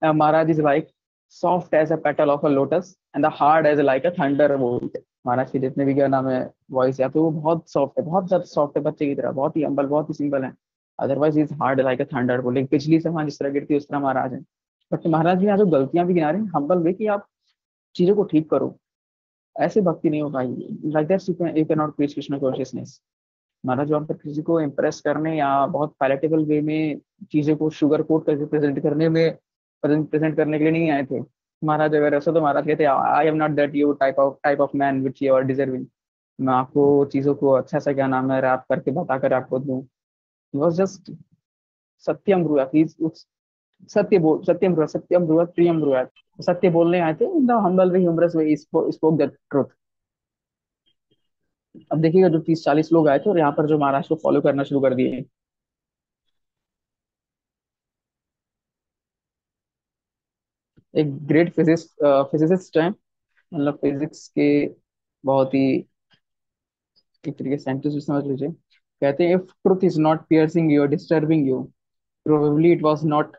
Maharaj is like soft as a petal of a lotus and the hard as like a thunderbolt. महाराज के जितने भी क्या नाम है वॉइस या तो वो बहुत सॉफ्ट है, बहुत ज्यादा सॉफ्ट है, बच्चे की तरह, बहुत ही अम्बल, बहुत ही सिंपल है. Otherwise is hard like a thunder bolt. एक बिजली से वहां जिस तरह गिरती है उस तरह महाराज है. बट महाराज भी यहाँ जो गलतियां भी गिना रहे हैं हम्बल वे कि आप चीजों को ठीक करो. ऐसे भक्ति नहीं हो पाएगी. Like that you can not preach Krishna consciousness. महाराज जो आप पर किसी को इम्प्रेस करने या बहुत पैलेटेबल वे में चीजें को शुगर कोट करके प्रेजेंट करने में, प्रेजेंट करने के लिए नहीं आए थे. महाराज अगर ऐसा तो महाराज कहते I am not that you type of man which you are deserving. मैं आपको चीजों को अच्छा सा क्या नाम है रैप करके बता कर आपको दूं. वॉज जस्ट सत्यम ब्रुआ. सत्यम ब्रुआ प्रियम ब्रुआ. सत्य बोलने आए थे in the humble way, humorous way, spoke the truth. अब देखिएगा जो 30-40 लोग आए थे और यहाँ पर जो महाराज को फॉलो करना शुरू कर दिए. एक ग्रेट फिजिसिस्ट है, मतलब फिजिक्स के बहुत ही एक तरीके से साइंटिस्ट भी समझ लीजिए. कहते हैं if truth is not piercing you, disturbing you, probably it was not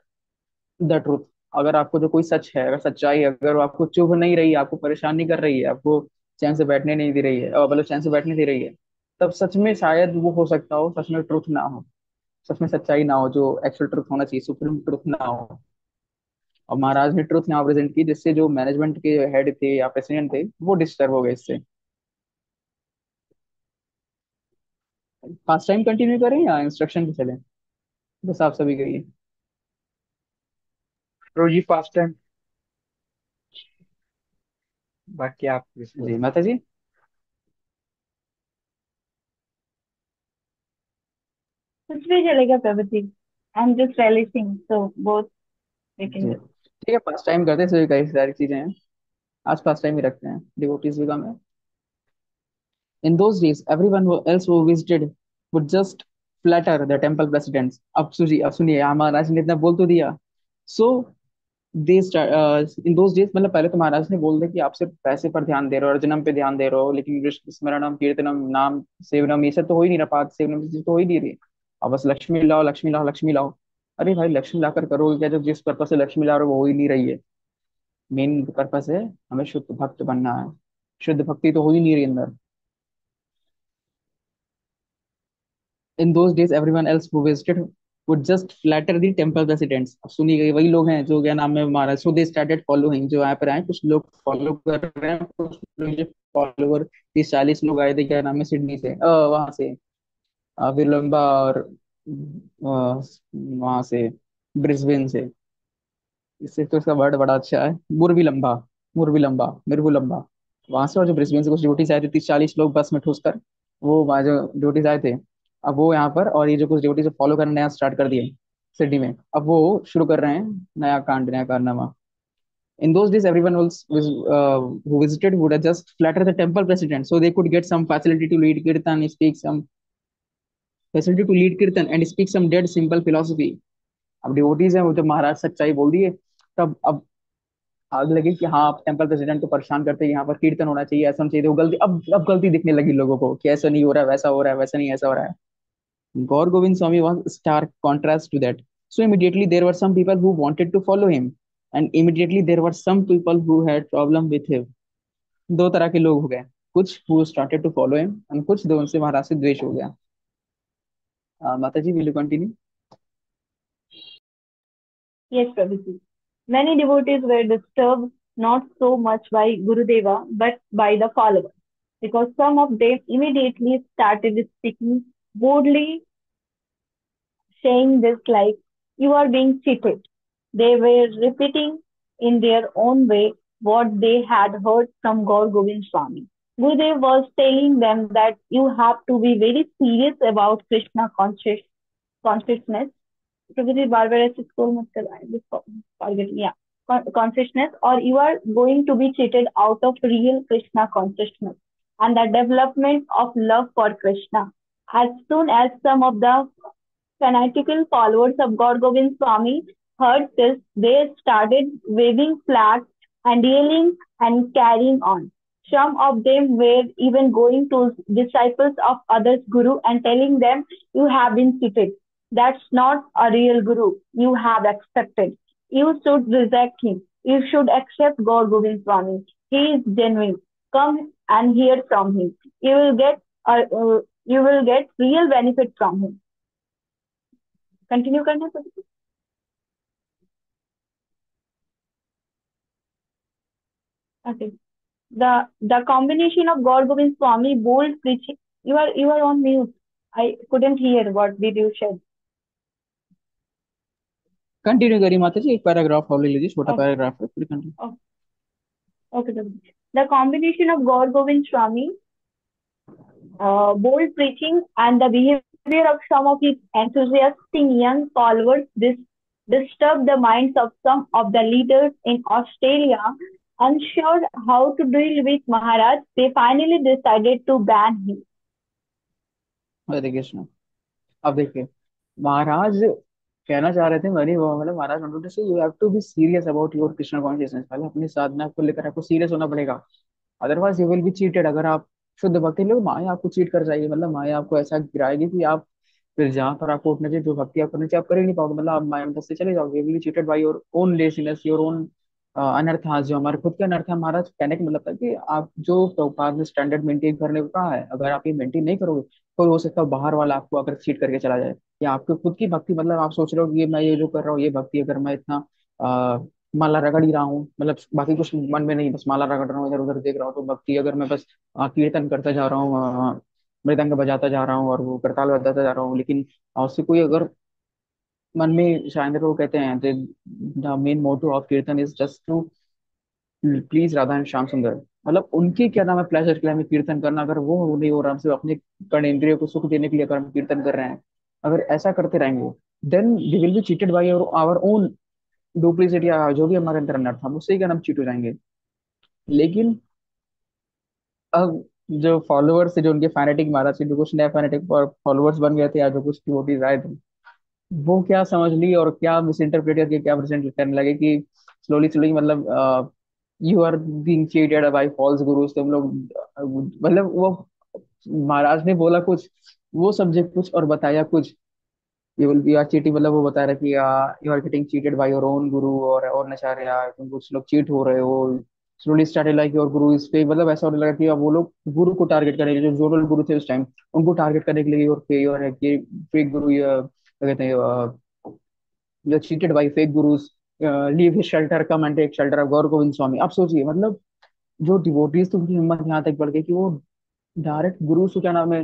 the truth. अगर आपको जो कोई सच है, अगर सच्चाई है, अगर वो आपको चुभ नहीं रही है, आपको परेशान नहीं कर रही है, आपको चैन से बैठने नहीं दे रही है, मतलब चैन से बैठने दे रही है, तब सच में शायद वो हो सकता हो सच में ट्रुथ ना हो, सच में सच्चाई ना हो, जो एक्चुअल ट्रुथ होना चाहिए, सुप्रीम ट्रुथ ना हो. और महाराज ने ट्रुथ यहाँ प्रेजेंट की जिससे जो मैनेजमेंट के हेड थे या प्रेसिडेंट थे वो डिस्टर्ब हो गए इससे. फास्ट टाइम कंटिन्यू करें या इंस्ट्रक्शन पे चलें, बस आप सभी कहिए. रोजी पास्ट टाइम, बाकी आप जी डिस्कस. माता जी. कुछ भी चलेगा प्रभु जी. I am just realizing so both we can जी डू. ठीक है, फास्ट टाइम करते हैं, सभी कई सारी चीजें हैं. आज फास्ट टाइम ही रखते हैं, डिवोटीज भी कम है. In those days, everyone else who visited would just flatter the temple presidents. अब सुनिए, यहाँ महाराज ने इतना बोल तो दिया. So they in those days, मतलब पहले तो महाराज ने बोल दिया कि आप सिर्फ पैसे पर ध्यान दे रहे हो, अर्जनम पे ध्यान दे रहे हो, लेकिन विष्णु स्मरणम कीर्तनम नाम सेवनम ये सब तो हो ही नहीं रहा, पाठ सेवनम ये चीज़ तो हो ही नहीं रही. अब बस लक्ष्मी लाओ, लक्ष्मी लाओ, लक्ष्मी लाओ. अरे भाई लक्ष्मी लाकर करोगे क्या, जो जिस पर्पज से लक्ष्मी ला रहे हो वो हो ही नहीं रही है. मेन पर्पज है हमें शुद्ध भक्त बनना है. शुद्ध भक्ति तो हो ही नहीं रही अंदर. In those days, everyone else who visited would just flatter the temple residents. अब सुनी गई वही लोग हैं जो क्या नाम है हमारा. So they started following, जो यहाँ पर आए कुछ लोग फॉलो कर रहे हैं, कुछ लोग फॉलोवर 30-40 लोग आए थे क्या नाम है सिडनी से, वहां से विलंबा, और वहां से ब्रिस्बेन से. इससे तो इसका वर्ड बड़ा अच्छा है, मुरविलंबा, मुरविलंबा, मिरवुलंबा. वहां से और जो ब्रिस्बेन से कुछ ड्यूटीज आए थे 30-40 लोग बस में ठूस कर, वो वहाँ जो ड्यूटीज आए थे, अब वो यहाँ पर, और ये जो कुछ ड्यूटीज फॉलो करना नया स्टार्ट कर दिए सिडनी में, अब वो शुरू कर रहे हैं नया कांड, नया कारनामा. In those days, everyone who visited would just flatter the temple president so they could get some facility to lead kirtan, speak some facility to lead kirtan and speak some dead simple philosophy. अब डिवोटीज हैं वो जब महाराज सच्चाई बोल दिए, तब अब आग लगी कि हाँ आप टेम्पल प्रेसिडेंट को परेशान करते हैं, यहाँ पर कीर्तन होना चाहिए, ऐसा होना चाहिए, तो गलती अब गलती दिखने लगी लोगों को कि ऐसा नहीं हो रहा है, वैसा हो रहा है, वैसा नहीं ऐसा हो रहा है। Gaur Govind Swami was a stark contrast to that. So immediately there were some people who wanted to follow him, and immediately there were some people who had problem with him. दो तरह के लोग हो गए, कुछ who started to follow him and कुछ दो उनसे महाराज से द्वेष हो गया। माता जी will you continue? Yes, Prabhuji. Many devotees were disturbed not so much by Gurudeva but by the followers, because some of them immediately started speaking boldly, saying this like, "You are being cheated." They were repeating in their own way what they had heard from Gaur Govind Swami. Gurudev was telling them that you have to be very serious about Krishna consciousness. Prabhuji बार बार ऐसे scroll मत करवाएं, just forgetting, yeah. Consciousness, or you are going to be cheated out of real Krishna consciousness and the development of love for Krishna. As soon as some of the fanatical followers of God Govind Swami heard this, they started waving flags and yelling and carrying on. Some of them were even going to disciples of others Guru and telling them, "You have been cheated. That's not a real Guru you have accepted. You should reject him. You should accept God Govind Swami. He is genuine. Come and hear from him. You will get real benefit from him." Continue करना है? Okay. The combination of Gaur Govind Swami bold preaching. You are on mute. I couldn't hear what did you say. Continue करिए माता जी, एक पैराग्राफ और ले लीजिए, छोटा Okay. पैराग्राफ है, फिर continue. Okay. Okay. The combination of Gaur Govind Swami bold preaching and the behavior of some of his enthusiastic young followers disturbed the minds of some of the leaders in Australia. Unsure how to deal with Maharaj, they finally decided to ban him. हरे कृष्ण। अब देखिए, महाराज कहना चाह रहे थे, वही वो मतलब महाराज wanted to say you have to be serious about your Krishna consciousness। पहले अपनी साधना को लेकर आपको सीरियस होना पड़ेगा, otherwise you will be cheated. अगर आप शुद्ध भक्ति लोग, माया आपको चीट कर जाएगी, मतलब माया आपको ऐसा गिराएगी कि आप फिर जहाँ पर आपको उठना चाहिए, जो भक्ति आप करनी चाहिए, आप कर ही नहीं पाओगे, मतलब आप माया में से चले जाओगे। You will be cheated by your own laziness, your own अनर्था, जो हमारे खुद के अनर्थ है। महाराज कहने का मतलब था कि आप जो प्रभुपाद ने स्टैंडर्ड मेंटेन करने को कहा है, अगर आप ये मेंटेन नहीं करोगे तो हो सकता है बाहर वाला आपको अगर चीट करके चला जाए, या आपके खुद की भक्ति, मतलब आप सोच रहे हो कि ये मैं ये जो कर रहा हूँ ये भक्ति, अगर मैं इतना माला रगड़ ही रहा हूँ, मतलब बाकी कुछ मन में नहीं, बस माला रगड़ रहा हूँ, इधर उधर देख रहा हूँ, तो भक्ति अगर मैं बस कीर्तन करता जा रहा हूँ, मृदंग बजाता जा रहा हूँ और वो करताल बजाता जा रहा हूँ, लेकिन उससे कोई अगर मन में, शायद वो कहते हैं the main motto of kirtan is just to please Radha and Shyam Sundar, मतलब उनके क्या नाम है प्लेजर के लिए हमें कीर्तन करना, अगर वो नहीं हो रहा, हम सिर्फ अपने कर्णेंद्रियों को सुख देने के लिए अगर हम कीर्तन कर रहे हैं, अगर ऐसा करते रहेंगे, then we will be cheated by our own duplicity, या जो भी हमारे अंदर अंदर था उससे क्या हम चीट हो जाएंगे। लेकिन अब जो फॉलोअर्स थे, जो उनके फैनेटिक महाराज के जो कुछ नए फैनेटिक फॉलोअर्स बन गए थे, या जो कुछ डिवोटीज आए थे, वो क्या समझ ली और क्या मिस इंटरप्रेट करके क्या प्रेजेंट करने लगे कि स्लोली स्लोली, मतलब you are being cheated by false gurus, तुम लोग मतलब वो महाराज ने बोला कुछ, वो समझे कुछ और बताया कुछ। You will be are cheating, मतलब वो बता रहा है कि you are getting cheated by your own guru, और नचार्य, तुम कुछ लोग चीट हो रहे हो। Slowly started like your Guru is fake, मतलब ऐसा होने लगा कि अब वो लोग गुरु को टारगेट करेंगे, जो जोनल गुरु थे उस टाइम, उनको टारगेट करने के लिए और फे और ये फेक गुरु, या क्या कहते हैं, जो cheated by fake gurus, leave his shelter, come and take shelter of Gaura Govind Swami. आप सोचिए, मतलब जो डिवोटीज थे उनकी हिम्मत यहाँ तक बढ़ गई कि वो डायरेक्ट गुरु से क्या नाम है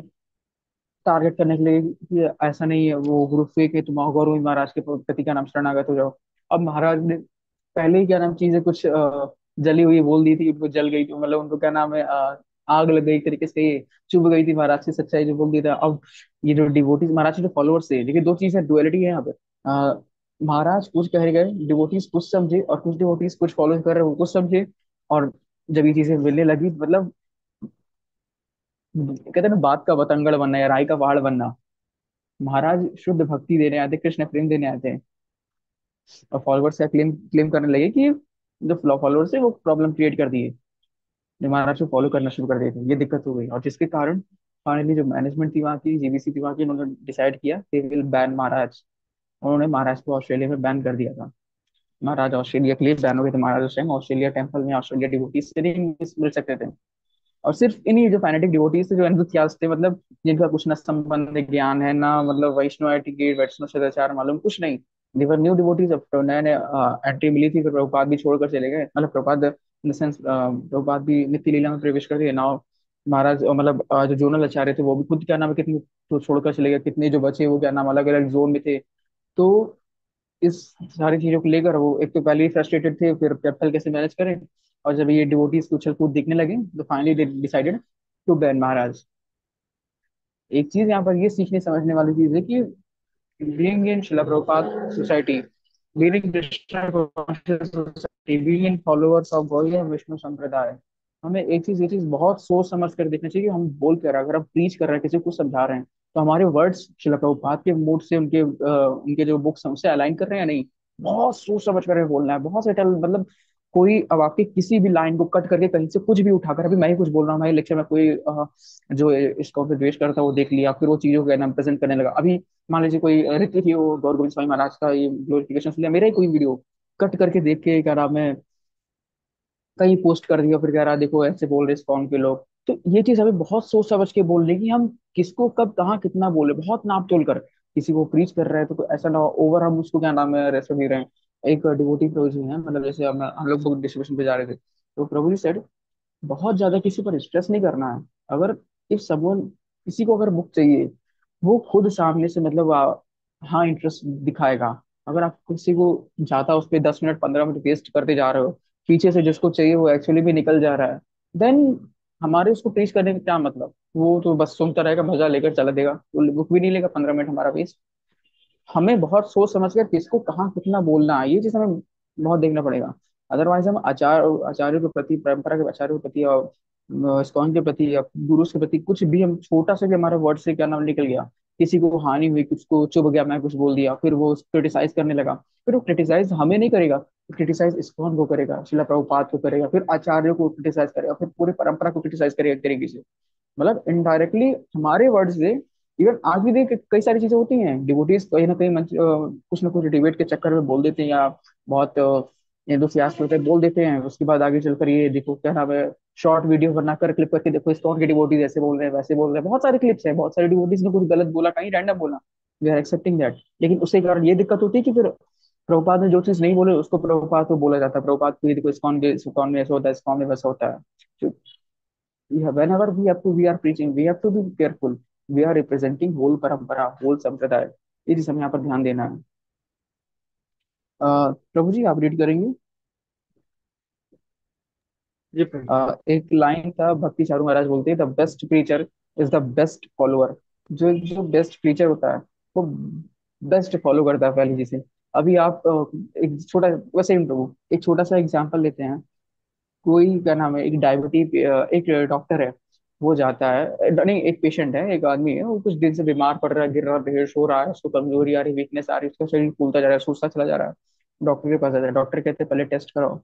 टारगेट करने के लिए कि ऐसा नहीं है, वो गुरु फेक है, तुम गौरव महाराज के प्रति क्या नाम शरणागत हो जाओ। अब महाराज ने पहले ही क्या नाम चीजें कुछ जली हुई बोल दी थी, उनको जल गई थी, मतलब उनको क्या नाम है आग लग गई एक तरीके से, चुभ गई थी महाराज की सच्चाई जो बोल दी था। अब ये जो डिवोटीज महाराज के जो फॉलोअर्स थे, देखिए दो चीजें डुअलिटी है यहाँ पे। महाराज कुछ कह गए, डिवोटीज कुछ समझे, और कुछ डिवोटीज कुछ फॉलो कर रहे वो कुछ समझे, और जब ये चीजें मिलने लगी, मतलब कहते हैं ना बात का बतंगड़ बनना या राई का पहाड़ बनना। महाराज शुद्ध भक्ति देने आए थे, कृष्ण प्रेम देने आए थे, और फॉलोअर्स क्या क्लेम क्लेम करने लगे कि जो फॉलोअर्स है वो प्रॉब्लम क्रिएट कर दिए, जो महाराज को फॉलो करना शुरू कर दिए थे, ये दिक्कत हो गई। और जिसके कारण फाइनली जो मैनेजमेंट थी वहाँ की, जीबीसी थी वहाँ की, उन्होंने डिसाइड किया दे विल बैन महाराज। उन्होंने महाराज को ऑस्ट्रेलिया में बैन कर दिया था। महाराज ऑस्ट्रेलिया के लिए बैन हो गए थे। महाराज उस टाइम ऑस्ट्रेलिया टेम्पल में ऑस्ट्रेलिया डिवोटीज से नहीं मिल सकते थे। और सिर्फ इन्हीं जो फैनेटिक डिवोटीज थे, जो एंथुसियास्ट थे, मतलब जिनका कुछ ना संबंध ज्ञान है ना, मतलब वैष्णव की वैष्णव सदाचार मालूम कुछ नहीं, देवर न्यू डिवोटीज। अब तो नए नए एंट्री मिली थी, फिर प्रभुपाद भी छोड़कर चले गए, मतलब Prabhupada in the sense Prabhupada भी नित्य लीला में प्रवेश कर दिए नाउ। महाराज मतलब जो जोनल आचार्य थे वो भी खुद क्या नाम है कितने तो छोड़कर चले गए, कितने जो बचे वो क्या नाम अलग अलग जोन में थे। तो इस सारी चीजों को लेकर वो एक तो पहले ही फ्रस्ट्रेटेड थे, फिर कैपिटल कैसे मैनेज करें। और जब ये डिवोटीज की उछल कूद दिखने लगे तो finally they decided to ban महाराज। एक चीज यहाँ पर ये सीखने समझने वाली चीज है कि being in Shila Prabhupada society, being in Krishna society, being in followers of Gaudiya Vishnu संप्रदाय, हमें एक चीज ये चीज बहुत सोच समझ कर देखना चाहिए कि हम बोल कर रहे हैं, अगर हम प्रीच कर रहे हैं, किसी को समझा रहे हैं, तो हमारे वर्ड्स शिला प्रभुपाद के मूड से, उनके जो बुक्स हैं उससे अलाइन कर रहे हैं या नहीं। बहुत सोच समझ कर हमें बोलना है, बहुत सेटल, मतलब कोई अब आपकी किसी भी लाइन को कट करके कहीं से कुछ भी उठाकर, अभी मैं ही कुछ बोल रहा हूँ, मैं लेक्चर में कोई जो इसको पे द्वेष करता है वो देख लिया, फिर वो चीजों को नाम प्रेजेंट करने लगा। अभी मान लीजिए कोई ऋतिक ही हो, गौर गोविंद स्वामी महाराज का ये ग्लोरिफिकेशन लिया, मेरा ही कोई वीडियो कट करके देख के क्या नाम है कहीं पोस्ट कर दिया, फिर कह रहा देखो ऐसे बोल रहे इस्कॉन के लोग। तो ये चीज हमें बहुत सोच समझ के बोलने की, हम किसको कब कहाँ कितना बोले, बहुत नाप तोल कर किसी को प्रीच कर रहे हैं तो कोई ऐसा ना हो ओवर हम उसको क्या नाम है रेस्पेक्ट दे रहे हैं। एक डिवोटी प्रभु जी है, मतलब जैसे हम लोग बुक डिस्ट्रीब्यूशन पे जा रहे थे, तो प्रभु जी सेड बहुत ज्यादा किसी पर स्ट्रेस नहीं करना है। अगर इफ समवन, किसी को अगर बुक चाहिए, वो खुद सामने से मतलब हाँ इंटरेस्ट दिखाएगा। अगर आप किसी को जाता उस पर 10 मिनट 15 मिनट वेस्ट करते जा रहे हो, पीछे से जिसको चाहिए वो एक्चुअली भी निकल जा रहा है, देन हमारे उसको टीच करने का क्या मतलब। वो तो बस सुनता रहेगा, मजा लेकर चला देगा, वो बुक भी नहीं लेगा, 15 मिनट हमारा वेस्ट। हमें बहुत सोच समझ कर किसको कहाँ कितना बोलना है, ये चीज हमें बहुत देखना पड़ेगा। अदरवाइज हम आचार्यों के प्रति, परंपरा के आचार्यों के प्रति, और इस्कॉन के प्रति या गुरु के प्रति कुछ भी हम छोटा सा भी हमारे वर्ड से क्या नाम निकल गया, किसी को हानि हुई, कुछ को चुभ गया, मैं कुछ बोल दिया, फिर वो क्रिटिसाइज करने लगा, फिर वो क्रिटिसाइज हमें नहीं करेगा, क्रिटिसाइज इस्कॉन को करेगा, शिला प्रभुपाद को करेगा, फिर आचार्यों को क्रिटिसाइज करेगा, फिर पूरी परंपरा को क्रिटिसाइज करेगा एक तरीके से। मतलब इनडायरेक्टली हमारे वर्ड से। इवन आज भी देख कई सारी चीजें होती हैं, डिवोटीज कहीं ना कहीं कुछ ना कुछ डिबेट के चक्कर में बोल देते हैं, या बहुत एंथुसियास्ट होते हैं बोल देते हैं, उसके बाद आगे चलकर ये देखो क्या नाम है, शॉर्ट वीडियो बनाकर क्लिप करके देखो इस्कॉन के डिवोटीज ऐसे बोल रहे हैं वैसे बोल रहे हैं, बहुत सारे क्लिप्स हैं, बहुत सारे डिवोटीज ने कुछ गलत बोला, कहीं रैंडम बोला, वी आर एक्सेप्टिंग दैट। लेकिन उसके कारण ये दिक्कत होती है कि फिर प्रभुपाद ने जो चीज नहीं बोले उसको प्रभुपाद को बोला जाता है, प्रभुपाद को ये देखो इस्कॉन में ऐसा होता है, इस्कॉन में वैसा होता है। Yeah, whenever we are preaching, we have to be careful. We are representing whole परंपरा, whole संप्रदाय, ये चीज हमें यहाँ पर ध्यान देना है। प्रभु जी आप रीड करेंगे। जी प्रभु। एक लाइन था, भक्ति चारू महाराज बोलते हैं, the best preacher is the best follower. जो जो बेस्ट प्रीचर होता है वो बेस्ट फॉलो करता है पहले जिसे। अभी आप एक छोटा, वैसे ही प्रभु एक छोटा सा एग्जांपल लेते हैं। कोई क्या नाम है, एक डायबिटीज, एक डॉक्टर है, वो जाता है, नहीं एक पेशेंट है, एक आदमी है, वो कुछ दिन से बीमार पड़ रहा है, गिर रहा है, बेहोश हो रहा है, उसको कमजोरी आ रही है, वीकनेस आ रही है, उसका शरीर फूलता जा रहा है, सूखता चला जा रहा है। डॉक्टर के पास आता है, डॉक्टर कहते हैं पहले टेस्ट कराओ।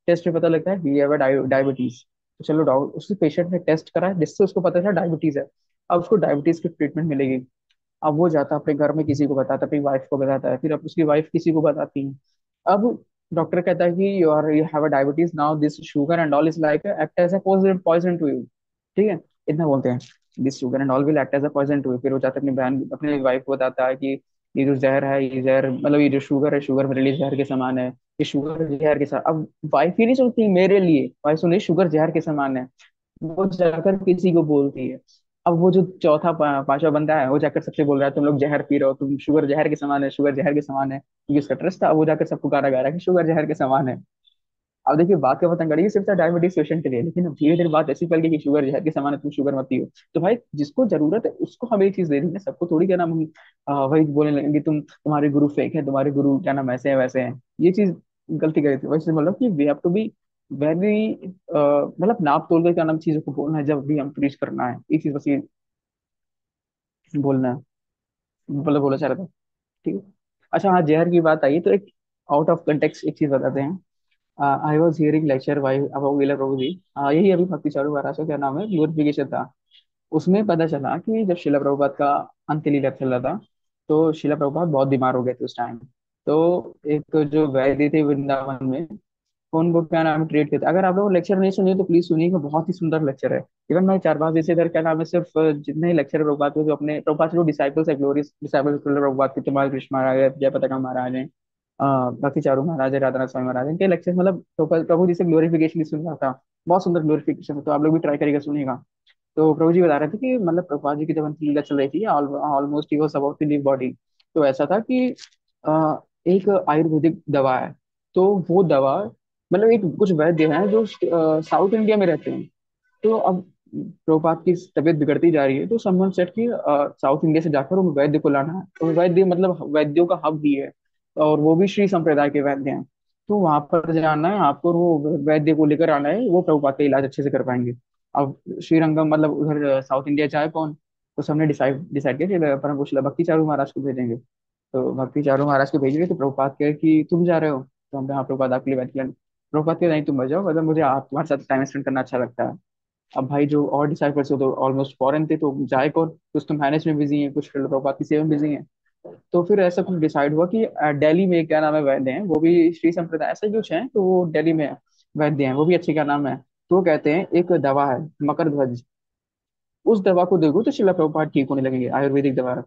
टेस्ट में पता लगता है वी हैव डायबिटीज। तो चलो डॉक्टर उस पेशेंट ने टेस्ट करा है, जिससे उसको पता चला डायबिटीज है। अब उसको डायबिटीज की ट्रीटमेंट मिलेगी। अब वो जाता है अपने घर में किसी को बताता है, अपनी वाइफ को बताता है, फिर अब उसकी वाइफ किसी को बताती है। अब डॉक्टर कहता है कि you have a diabetes now, this sugar and all is like act as a poison to you. ठीक है, इतना बोलते हैं, this sugar and all will act as a poison to you. फिर वो जाता है अपनी बहन, अपनी वाइफ को बताता है कि ये जो जहर है, ये जहर मतलब ये जो शुगर है, शुगर मेरे लिए जहर के समान है, ये शुगर जहर के साथ। अब वाइफ ही नहीं सुनती, मेरे लिए वाइफ सुन रही शुगर जहर के समान है, वो जाकर किसी को बोलती है। अब वो जो चौथा पांचवा बंदा है वो जाकर सबसे बोल रहा है तुम लोग जहर पी रहे हो, तुम शुगर जहर के समान है, शुगर जहर के समान है, क्योंकि उसका ट्रस्ट था। अब वो जाकर सबको गाना गा रहा है कि शुगर जहर के समान है। अब देखिए बात का पतंग ये सिर्फ था डायबिटीज पेशेंट के लिए, लेकिन अब धीरे धीरे बात ऐसी फैल गई कि शुगर जहर के समान है, तुम शुगर मत पियो। तो भाई जिसको जरूरत है उसको हम ये चीज दे देंगे, सबको थोड़ी क्या नाम हम वही बोलने लगेंगे तुम तुम्हारे गुरु फेक है, तुम्हारे गुरु क्या नाम ऐसे हैं वैसे हैं। ये चीज गलती करी थी, वैसे मतलब कि we have to be very, मतलब नाप तोल कर क्या नाम चीजों को बोलना है जब भी हम प्रीच करना है, ये चीज बस ये बोलना है, मतलब बोला चाह रहा था। ठीक है। अच्छा हाँ, जहर की बात आई तो एक आउट ऑफ कंटेक्स्ट एक चीज बताते हैं। I was hearing lecture by Abu गिला प्रभु जी। यही अभी भक्ति चारू महाराज का क्या नाम है ग्लोरिफिकेशन था। उसमें पता चला कि जब शिला प्रभुपाद का अंत्य लीला चल रहा था, तो शिला प्रभुपाद बहुत बीमार हो गए थे उस टाइम। तो एक जो वैद्य थे वृंदावन में, उनको क्या नाम है ट्रीट करते। अगर आप लोग लेक्चर नहीं सुनिए तो प्लीज सुनिएगा, बहुत ही सुंदर लेक्चर है। इवन मैं 4 5 दिन से इधर क्या नाम है सिर्फ जितने ही लेक्चर प्रभुपाद के, जो अपने प्रभुपाद के जो डिसाइपल्स है, ग्लोरियस डिसाइपल्स प्रभुपाद के, तमाल कृष्ण महाराज है, जय पताका महाराज है, भक्ति चारू महाराज है, राधानाथ स्वामी महाराज है, इनके लेक्चर मतलब प्रभु जी से ग्लोरिफिकेशन ही सुन रहा था। बहुत सुंदर ग्लोरिफिकेशन, तो आप लोग भी ट्राई करिएगा, सुनिएगा। तो प्रभु जी बता रहे थे कि मतलब प्रभुपाद जी की जब अंतिम लीला चल रही थी, almost he was about to leave body. तो ऐसा था कि एक आयुर्वेदिक दवा है। तो वो दवा मतलब एक कुछ वैद्य हैं जो साउथ इंडिया में रहते हैं। तो अब प्रभुपाद की तबीयत बिगड़ती जा रही है, तो समवन सेट की साउथ इंडिया से जाकर उन वैद्य को लाना है। तो वैद्य मतलब वैद्यों का हब भी है, और वो भी श्री संप्रदाय के वैद्य हैं। तो वहां पर जाना है आपको, और वो वैद्य को लेकर आना है, वो प्रभुपाद का इलाज अच्छे से कर पाएंगे। अब श्रीरंगम मतलब उधर साउथ इंडिया जाए कौन, तो सबने डिसाइड डिसाइड किया कि परम कुशल भक्ति चारू महाराज को भेजेंगे। तो भक्ति चारू महाराज को भेजेंगे, तो प्रभुपाद कहे कि तुम जा रहे हो, तो हमने हाँ प्रभुपाद आपके लिए वैद्य के लिए। प्रभुपाद के नहीं तुम बच जाओ, मतलब मुझे आप तुम्हारे साथ टाइम स्पेंड करना अच्छा लगता है। अब भाई जो और डिसाइपल्स हो तो ऑलमोस्ट फॉरेन थे, तो जाए कौन, कुछ तो मैनेज में बिजी है, कुछ प्रभुपाद की सेवा में बिजी है। तो फिर ऐसा कुछ डिसाइड हुआ कि दिल्ली में क्या नाम है वैद्य हैं, वो भी श्री संप्रदाय ऐसे कुछ हैं, तो वो दिल्ली में वैद्य हैं, वो भी अच्छे क्या नाम है। तो वो कहते हैं एक दवा है मकर ध्वज, उस दवा को देखो तो शिला प्रभुपाद ठीक होने लगेंगे, आयुर्वेदिक दवा।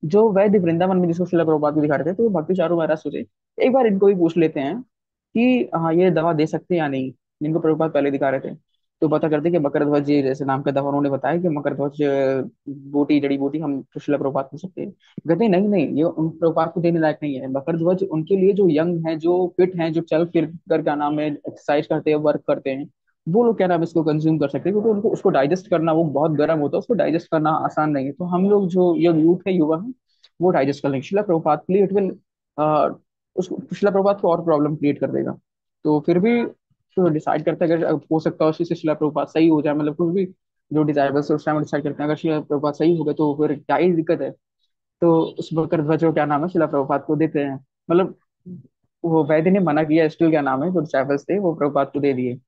जो वैद्य वृंदावन में जिसको शिला प्रभुपाद को दिखा रहे थे, तो भक्ति चारू महाराज सोचे एक बार इनको भी पूछ लेते हैं कि हाँ ये दवा दे सकते हैं या नहीं, जिनको प्रभुपाद पहले दिखा रहे थे। तो पता करते कि मकर ध्वज जी जैसे नाम का दवा, उन्होंने बताया कि मकर ध्वज बूटी जड़ी बूटी हम तो शिला प्रभुपाद दे सकते हैं। कहते हैं नहीं नहीं, ये उन प्रभुपाद को देने लायक नहीं है। मकर ध्वज उनके लिए जो यंग है, जो फिट हैं, जो चल फिर कर क्या नाम है एक्सरसाइज करते हैं, वर्क करते हैं, वो लोग क्या नाम है इसको कंज्यूम कर सकते हैं, क्योंकि उनको उसको डाइजेस्ट करना वो बहुत गर्म होता है, उसको डाइजेस्ट करना आसान नहीं है। तो हम लोग जो यंग यूथ है, युवा है, वो डाइजेस्ट कर लेंगे। शिला प्रभुपाद के लिए इट विल उसको शिला प्रभुपाद को और प्रॉब्लम क्रिएट कर देगा। तो फिर भी तो डिसाइड करता है, अगर हो सकता है उसी से शिला प्रभुपाद सही हो जाए, मतलब कुछ भी जो डिसाइबल्स उस टाइम डिसाइड करते हैं, अगर शिला प्रभुपाद सही हो गए तो फिर क्या ही दिक्कत है। तो उस बकर ध्वज को क्या नाम है शिला प्रभुपाद को देते हैं। मतलब वो वैद्य ने मना किया, स्टिल क्या नाम है जो डिसाइबल्स थे वो प्रभुपाद को दे दिए।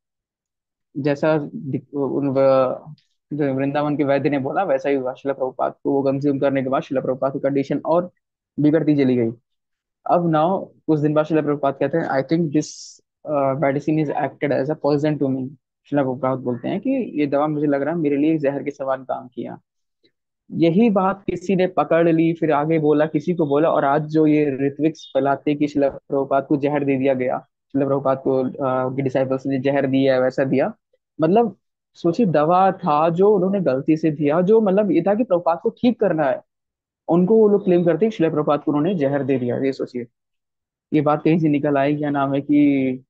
जैसा जो वृंदावन के वैद्य ने बोला वैसा ही हुआ। शिला प्रभुपाद को वो कंज्यूम करने के बाद शिला प्रभुपाद की कंडीशन और बिगड़ती चली गई। अब नाउ कुछ दिन बाद शिला प्रभुपाद कहते हैं I think this medicine is acted as a poison to me. Srila Prabhupada बोलते हैं कि ये दवा मुझे लग रहा है मेरे लिए जहर के समान काम किया। यही बात किसी ने पकड़ ली, फिर आगे बोला, किसी को बोला, और आज जो ये ऋत्विक्स फैलाते कि शिला प्रभुपाद को जहर दे दिया गया, शिला प्रभुपाद को डिसाइपल्स ने जहर दिया वैसा दिया। मतलब सोचिए, दवा था जो उन्होंने गलती से दिया, जो मतलब ये था कि प्रभुपाद को ठीक करना है, उनको वो लोग क्लेम करते हैं कि शिला प्रभुपाद को उन्होंने जहर दे दिया। ये सोचिए, ये बात कहीं से निकल आई, क्या नाम है कि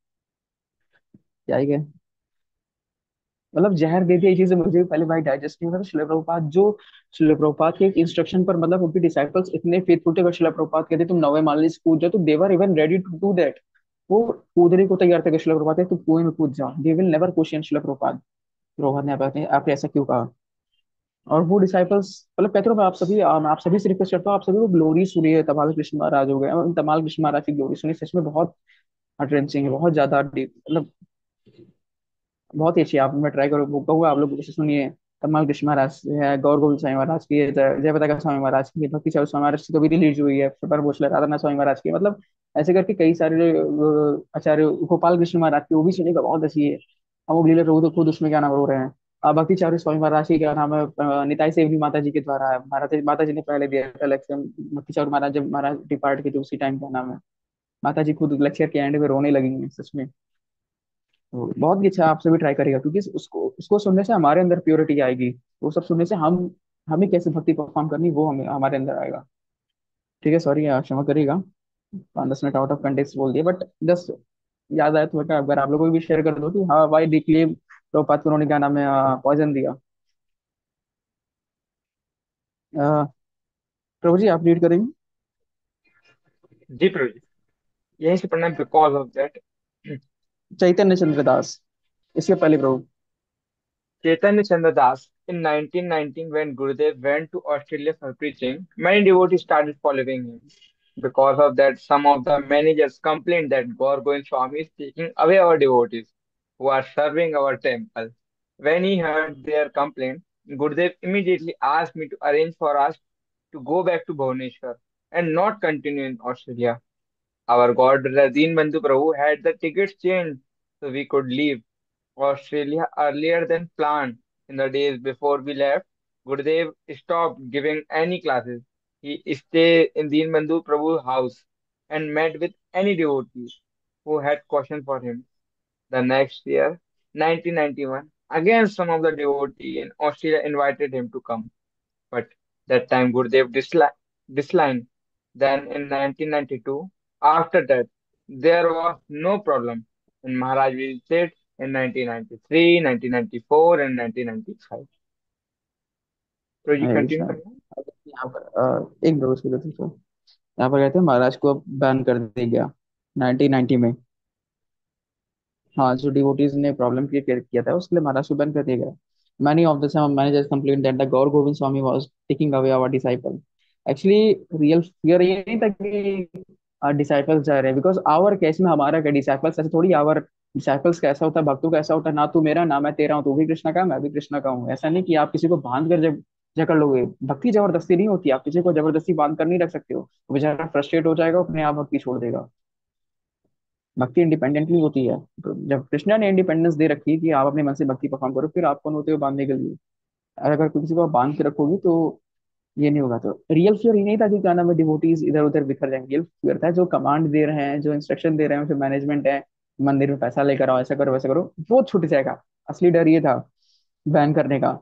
क्या ही है, मतलब जहर दे दिया। ये चीजें मुझे पहले भाई डाइजेस्ट नहीं हुआ था। शिला प्रभुपाद जो शिला प्रभुपाद के एक इंस्ट्रक्शन पर मतलब उनके डिसाइपल्स इतने फेथफुल थे, अगर शिला प्रभुपाद कहते तुम 9वें माले से कूद जाओ, तो they were even ready to do that. वो कूदने को तैयार थे कि शिला प्रभुपाद तुम कुएं में कूद जाओ, दे विल नेवर क्वेश्चन शिला प्रभुपाद। प्रभुपाद ने आपने ऐसा क्यों कहा। और वो डिसाइपल्स मतलब कहते रहो, मैं आप सभी से रिक्वेस्ट करता हूँ, आप सभी को ग्लोरी सुनिए, तमाल कृष्ण महाराज हो गए, तमाल कृष्ण महाराज की ग्लोरी सुनिए, सच में बहुत हार्ट रेंचिंग है, बहुत ज्यादा डीप, मतलब बहुत ही अच्छी। आप मैं ट्राई करूँ कहूँगा आप लोग इसे सुनिए। तमाल कृष्ण महाराज है, गौर गोविंद स्वामी महाराज की है, जय पताका स्वामी महाराज की है, भक्ति चारू स्वामी महाराज की तो भी रिलीज हुई है, पर भोसले राधानाथ स्वामी महाराज की, मतलब ऐसे करके कई सारे आचार्य, गोपाल कृष्ण महाराज की वो भी सुनिएगा, बहुत अच्छी है। अमोघ लीला प्रभु तो खुद उसमें क्या नाम रो रहे हैं। भक्ति चारू स्वामी महाराज की क्या नाम है, निताई सेवनी माता जी के द्वारा है, माता जी ने पहले दिया था लेक्चर। भक्ति चारू महाराज जब महाराज डिपार्ट के थे उसी टाइम, क्या नाम है, माता जी खुद लेक्चर के एंड में रोने लगी हैं सच में। तो बहुत ही अच्छा, आपसे भी ट्राई करेगा, क्योंकि उसको उसको सुनने से हमारे अंदर प्योरिटी आएगी। वो सब सुनने से हम हमें कैसे भक्ति परफॉर्म करनी वो हमें हमारे अंदर आएगा। ठीक है, सॉरी क्षमा करिएगा, 5 10 मिनट आउट ऑफ कंटेक्स्ट बोल दिया, बट जस्ट याद आया तो अगर आप लोगों को भी शेयर कर दो कि हाँ भाई देखिए प्रभुपाद को उन्होंने क्या नाम है पॉइजन दिया। अ, प्रभु जी आप रीड करेंगे। जी प्रभु जी, यहीं से पढ़ना बिकॉज ऑफ दैट। चैतन्य चंद्र दास, इसके पहले प्रभु। Chaitanya Chandra Das, in 1919, when Gurudev went to Australia for preaching, many devotees started following him. Because of that, some of the managers complained that Gaur Govind Swami is taking away our devotees who are serving our temple. When he heard their complaint, Gurudev immediately asked me to arrange for us to go back to Bhubaneswar and not continue in Australia. Our God Deenbandhu Prabhu had the tickets changed so we could leave Australia earlier than planned. In the days before we left, Gurudev stopped giving any classes. He stayed in Deenbandhu Prabhu's house and met with any devotees who had questions for him. The next year, 1991, again some of the devotees in Australia invited him to come, but that time Gurudev disliked. Then in 1992, after that, there was no problem. And Maharaj visited in 1993, 1994, and 1995. So you Hare continue. Krishna. यहाँ पर एक मिनट उसको देखो तो यहाँ पर कहते हैं महाराज को बैन कर दिया गया 1990 में। हाँ, जो डिवोटीज ने प्रॉब्लम क्रिएट किया था उसके लिए महाराज को बैन कर दिया गया। Many of the some managers complain that the Gaur Govind Swami was taking away our disciple. Actually real fear ये नहीं था कि डिसाइपल्स जा रहे हैं, बिकॉज आवर केस में हमारा क्या डिसाइपल्स ऐसे थोड़ी, आवर डिसाइपल्स कैसा होता है, भक्तों का ऐसा होता है, ना तू मेरा ना मैं तेरा हूँ, तू भी कृष्णा का मैं भी कृष्णा का हूँ। ऐसा नहीं कि आप किसी को बांध कर जब जकड़ लोगे। भक्ति जबरदस्ती नहीं होती, आप किसी को जबरदस्ती बांध कर नहीं रख सकते हो, वो बेचारा फ्रस्ट्रेट हो जाएगा, अपने आप भक्ति छोड़ देगा। भक्ति इंडिपेंडेंटली होती है। तो जब कृष्णा ने इंडिपेंडेंस दे रखी कि आप अपने मन से भक्ति परफॉर्म करो, फिर आप कौन होते हो बांधने के लिए। और अगर किसी को आप बांध के रखोगे तो ये नहीं होगा। तो रियल फियर ये नहीं था कि क्या नाम है डिवोटीज इधर उधर बिखर जाएंगे। रियल फियर था जो कमांड दे रहे हैं, जो इंस्ट्रक्शन दे रहे हैं, जो मैनेजमेंट है, मंदिर में पैसा लेकर आओ, ऐसा करो वैसा करो, वो छूट जाएगा। असली डर ये था बैन करने का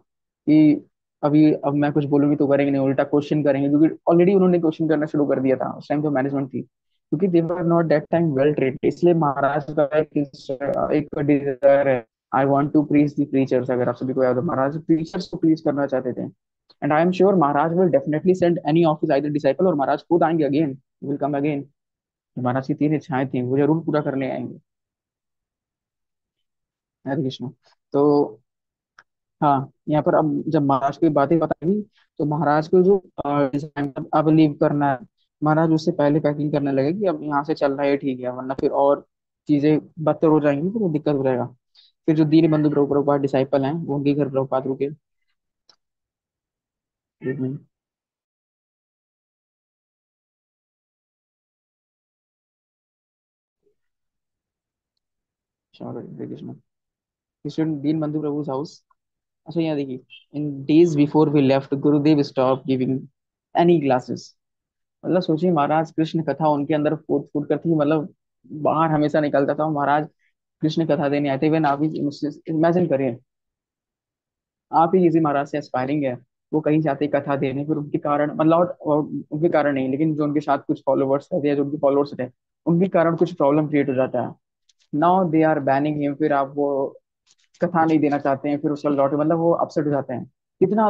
कि अभी अब मैं कुछ बोलूंगी तो करेंगे नहीं, उल्टा क्वेश्चन करेंगे, क्योंकि ऑलरेडी उन्होंने क्वेश्चन करना शुरू कर दिया था उस टाइम तो मैनेजमेंट थी, क्योंकि they were not that time well trained. इसलिए महाराज का एक डिजायर है, I want to preach the preachers. अगर आप सभी को याद हो, महाराज प्रीचर्स को प्रीच करना चाहते थे। And I am sure Maharaj will definitely send any of his either disciple, और महाराज खुद आएंगे अगेन, विल कम अगेन। महाराज की तीन इच्छाएं थी, वो जरूर पूरा करने आएंगे। हरे कृष्ण। तो हाँ, यहाँ पर अब जब महाराज की बातें बताई तो महाराज को जो डिजाइन अब लीव करना है, महाराज उससे पहले पैकिंग करने लगे कि अब यहाँ से चल रहा है ठीक है, वरना फिर और चीजें बदतर हो जाएंगी, फिर वो दिक्कत हो जाएगा। फिर जो दीन बंधु प्रभुपाद डिसाइपल हैं वो उनके घर प्रभुपाद रुके। एक मिनट। हरे कृष्ण। दीन बंधु प्रभु's हाउस। अच्छा यहाँ देखिए, इन days before we left Gurudev stop giving any classes. मतलब सोचिए, महाराज कृष्ण कथा उनके अंदर फूट फूट कर थी, मतलब बाहर हमेशा निकलता था महाराज कृष्ण कथा देने आते हुए। आप ही मुझसे इमेजिन करिए, आप ही किसी महाराज से एस्पायरिंग है, वो कहीं जाते कथा देने, फिर उनके कारण मतलब और उनके कारण नहीं, लेकिन जो उनके साथ कुछ फॉलोवर्स रहते हैं, जो उनके फॉलोवर्स थे, उनके कारण कुछ प्रॉब्लम क्रिएट हो जाता है। Now they are banning him, फिर आप वो कथा नहीं देना चाहते हैं, फिर उसका लौट मतलब वो अपसेट हो जाते हैं। कितना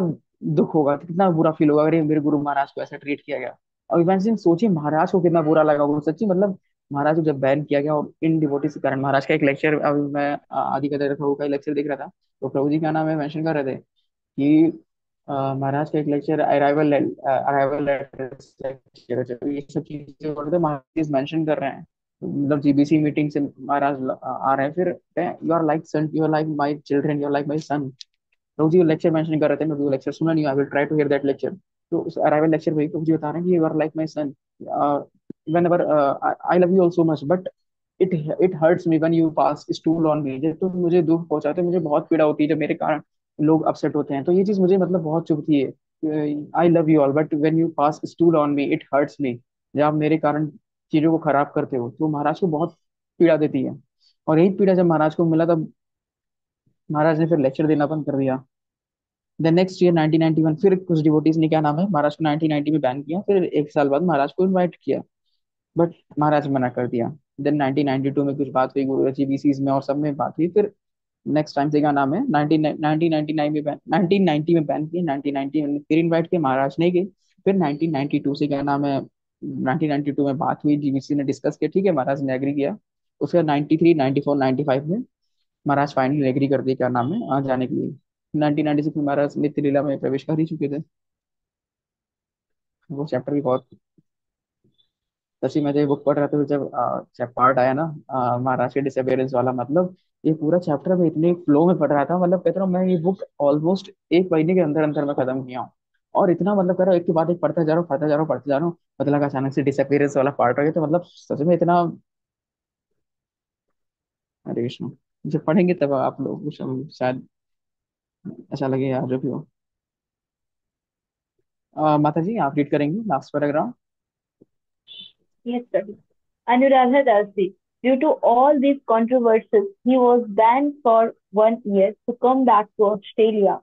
दुख होगा, कितना बुरा फील होगा अगर ये मेरे गुरु महाराज को ऐसा ट्रीट किया गया। और इमेजिन सोचिए महाराज को कितना बुरा लगा होगा सच्ची, मतलब महाराज को जब बैन किया गया और इन डिवोटीज के कारण। महाराज का एक लेक्चर अभी मैं आदि का प्रभु का लेक्चर देख रहा था, तो प्रभु जी क्या नाम है मेंशन कर रहे थे कि महाराज का एक लेक्चर अराइवल अराइवल ये सब चीजें बोलते महाराज मेंशन कर रहे हैं। मतलब जीबीसी मीटिंग से महाराज आ रहे हैं, फिर you are like son, you are like my children, you are like my son. Prabhu ji lecture mention कर रहे थे, मैं वो लेक्चर सुना नहीं, I will try to hear that lecture. तो उस अराइवल लेक्चर में प्रभु जी बता रहे हैं कि you are like my son, whenever I love you all so much, but it hurts me when you pass stool on me। जब तुम मुझे दुख पहुंचाते हो, मुझे बहुत पीड़ा होती है जब मेरे कारण लोग अपसेट होते हैं। तो ये चीज मुझे मतलब बहुत चुभती है। I love you all but when you pass stool on me it hurts me. जब आप मेरे कारण चीजों को खराब करते हो तो महाराज को बहुत पीड़ा देती है। और यही पीड़ा जब महाराज को मिला तब महाराज ने फिर लेक्चर देना बंद कर दिया। द नेक्स्ट ईयर 1991 फिर कुछ डिवोटीज ने क्या नाम है महाराज को 1990 में बैन किया, फिर एक साल बाद महाराज को इनवाइट किया, बट महाराज मना कर दिया। देन 1992 में कुछ बात हुई गुरु जीबीसीज में और सब में बात हुई, फिर नेक्स्ट टाइम से क्या नाम है 1999 में बैन, 1990 में बैन किया, 1990 में फिर इनवाइट किया, महाराज नहीं गए। फिर 1992 से क्या नाम है 1992 में बात हुई, जीबीसी ने डिस्कस किया, ठीक है महाराज ने एग्री किया। उसके बाद 93 94 95 में महाराज फाइनली एग्री कर दिया क्या नाम है जाने के लिए। 1996 में महाराज नित्य लीला में प्रवेश कर ही चुके थे। वो चैप्टर भी बहुत सच्ची मैं जब बुक पढ़ रहा था तो जब जब पार्ट आया ना महाराष्ट्र के डिसअपियरेंस वाला, मतलब ये पूरा चैप्टर मैं इतने फ्लो में पढ़ रहा था, मतलब कहता हूँ मैं ये बुक ऑलमोस्ट एक महीने के अंदर अंदर में खत्म किया हूँ। और इतना मतलब कर रहा हूँ, एक के बाद एक पढ़ता जा रहा हूँ, पढ़ता जा रहा हूँ, पढ़ता जा रहा हूँ, मतलब लगा अचानक से डिसअपियरेंस वाला पार्ट आ गया, तो मतलब सच में इतना। हरे विष्णु। जब पढ़ेंगे तब आप लोग कुछ शायद अच्छा लगे यार, जो भी हो। माता जी आप रीड करेंगी last paragraph? Yes, study. Anuradha Dasi. Due to all these controversies, he was banned for 1 year to come back to Australia.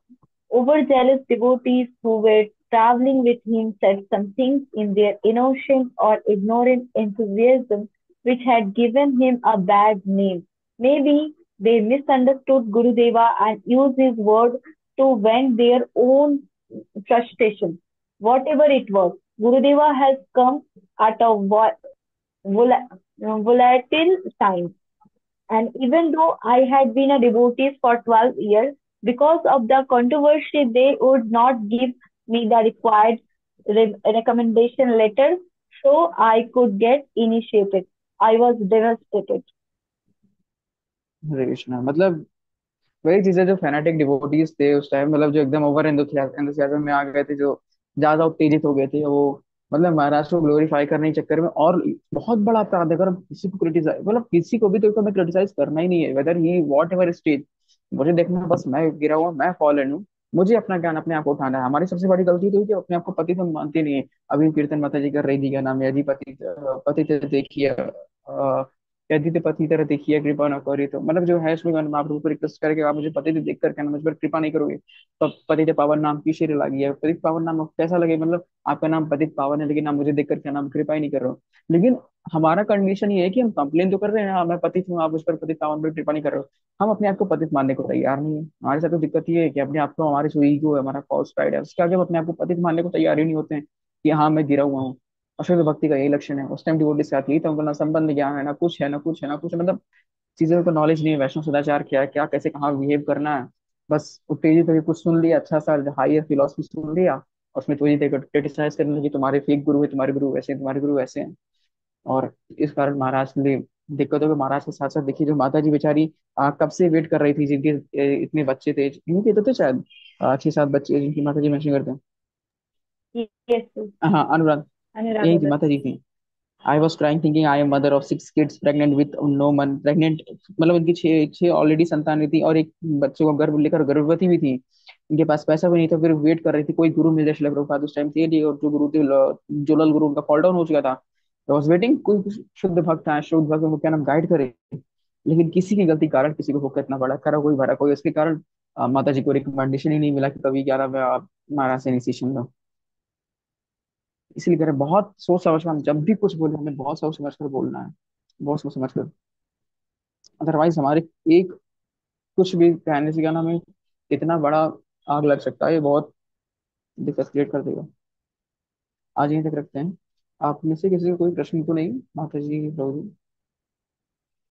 Overzealous devotees who were traveling with him said some things in their innocent or ignorant enthusiasm which had given him a bad name. Maybe they misunderstood Gurudeva and used his word to vent their own frustration. Whatever it was, Gurudeva has come at a volatile time. And even though I had been a devotee for 12 years, because of the controversy, they would not give me the required recommendation letter so I could get initiated. I was devastated. हरे कृष्णा। मतलब वही चीजें जो फैनाटिक डिवोटीज थे उस टाइम, मतलब जो एकदम ओवर एंथुसियाज्म में आ गए थे, जो ज्यादा उत्तेजित हो गए थे वो, मतलब महाराष्ट्र को ग्लोरीफाई करने के चक्कर में, और बहुत बड़ा अपराध है अगर हम किसी को क्रिटिसाइज, मतलब किसी को भी तो हमें क्रिटिसाइज करना ही नहीं है, weather he what ever stage. मुझे देखना है बस मैं गिरा हुआ, मैं फॉलन हूँ, मुझे अपना ज्ञान अपने आप को उठाना है। हमारी सबसे बड़ी गलती तो है कि अपने आप को पति तो मानते नहीं है। अभी कीर्तन माता जी कर रही थी, क्या नाम है, अजी पति पति देखिए, यदि ते पति तरह देखिए कृपा न करी, तो मतलब जो है इसमें आप लोगों को रिक्वेस्ट करके आप मुझे पति देख करके ना मुझ पर कृपा नहीं करोगे तो पति पावन नाम की शेर लगी है, पति पावन नाम आपको कैसा लगे, मतलब आपका नाम पति पावन है लेकिन आप मुझे देख करके नाम कृपा ही नहीं कर रहे हो। लेकिन हमारा कंडीशन ये है कि हम कंप्लेन तो कर रहे हैं, हाँ मैं पतित हूँ, आप उस पर पतित पावन पर कृपा नहीं कर रहे हो। हम अपने आप को पतित मानने को तैयार नहीं है। हमारे साथ तो दिक्कत ये है कि अपने आप को, हमारी जो ईगो है, हमारा फॉल्स प्राइड है, उसके आगे हम अपने आप को पतित मानने को तैयार ही नहीं होते हैं कि हाँ मैं गिरा हुआ हूँ। अशुद्ध भक्ति का यही लक्षण है। उस टाइम डिवोटी से आती है तो उनको ना संबंध ज्ञान है, ना कुछ है, ना कुछ है, ना कुछ है, मतलब चीजों का नॉलेज नहीं है, वैष्णव सदाचार क्या है, क्या कैसे कहाँ बिहेव करना है। बस उत्तेजित होकर कुछ सुन लिया, अच्छा सा हायर फिलोसफी सुन लिया, उसमें तो ये देखो क्रिटिसाइज करने लगी, तुम्हारे फेक गुरु है, तुम्हारे गुरु वैसे हैं, तुम्हारे गुरु वैसे हैं। और इस कारण महाराज के लिए दिक्कत हो गई। महाराज के साथ साथ देखिए जो माता जी बेचारी कब से वेट कर रही थी, जिनके इतने बच्चे थे, इनके तो थे शायद 6-7 बच्चे जिनकी माता जी मेंशन करते हैं। Yes, yes. हाँ अनुराग, यही Anuradha थी माता जी Dasi. थी। I was crying thinking I am mother of 6 kids pregnant with no man pregnant, मतलब उनकी छह छह ऑलरेडी संतानें थी और एक बच्चे को गर्भ लेकर गर्भवती भी थी। इनके पास पैसा भी नहीं था, फिर वेट कर रही थी कोई गुरु मिल जाए। श्रील प्रभुपाद उस टाइम थे नहीं, और जो गुरु थे जोलल गुरु उनका फॉल डाउन हो चुका था। वॉज वेटिंग कोई शुद्ध भक्त है, शुद्ध भक्त उनको क्या नाम गाइड करे। लेकिन किसी की गलती कारण किसी को भुगतना पड़ा, करा कोई भरा कोई, उसके कारण माता जी को रिकमेंडेशन ही नहीं मिला कि कभी 11 में आप महाराज से इनिशिएशन लो। इसलिए कह रहे बहुत सोच समझ कर हम जब भी कुछ बोले, हमें बहुत सोच समझ कर बोलना है, बहुत सोच समझ कर। अदरवाइज हमारे एक कुछ भी कहने से क्या नाम है, इतना बड़ा आग लग सकता है, ये बहुत दिक्कत क्रिएट कर देगा। आज यहीं तक रखते हैं। आप में से किसी को कोई प्रश्न तो नहीं माता जी प्रभु जी?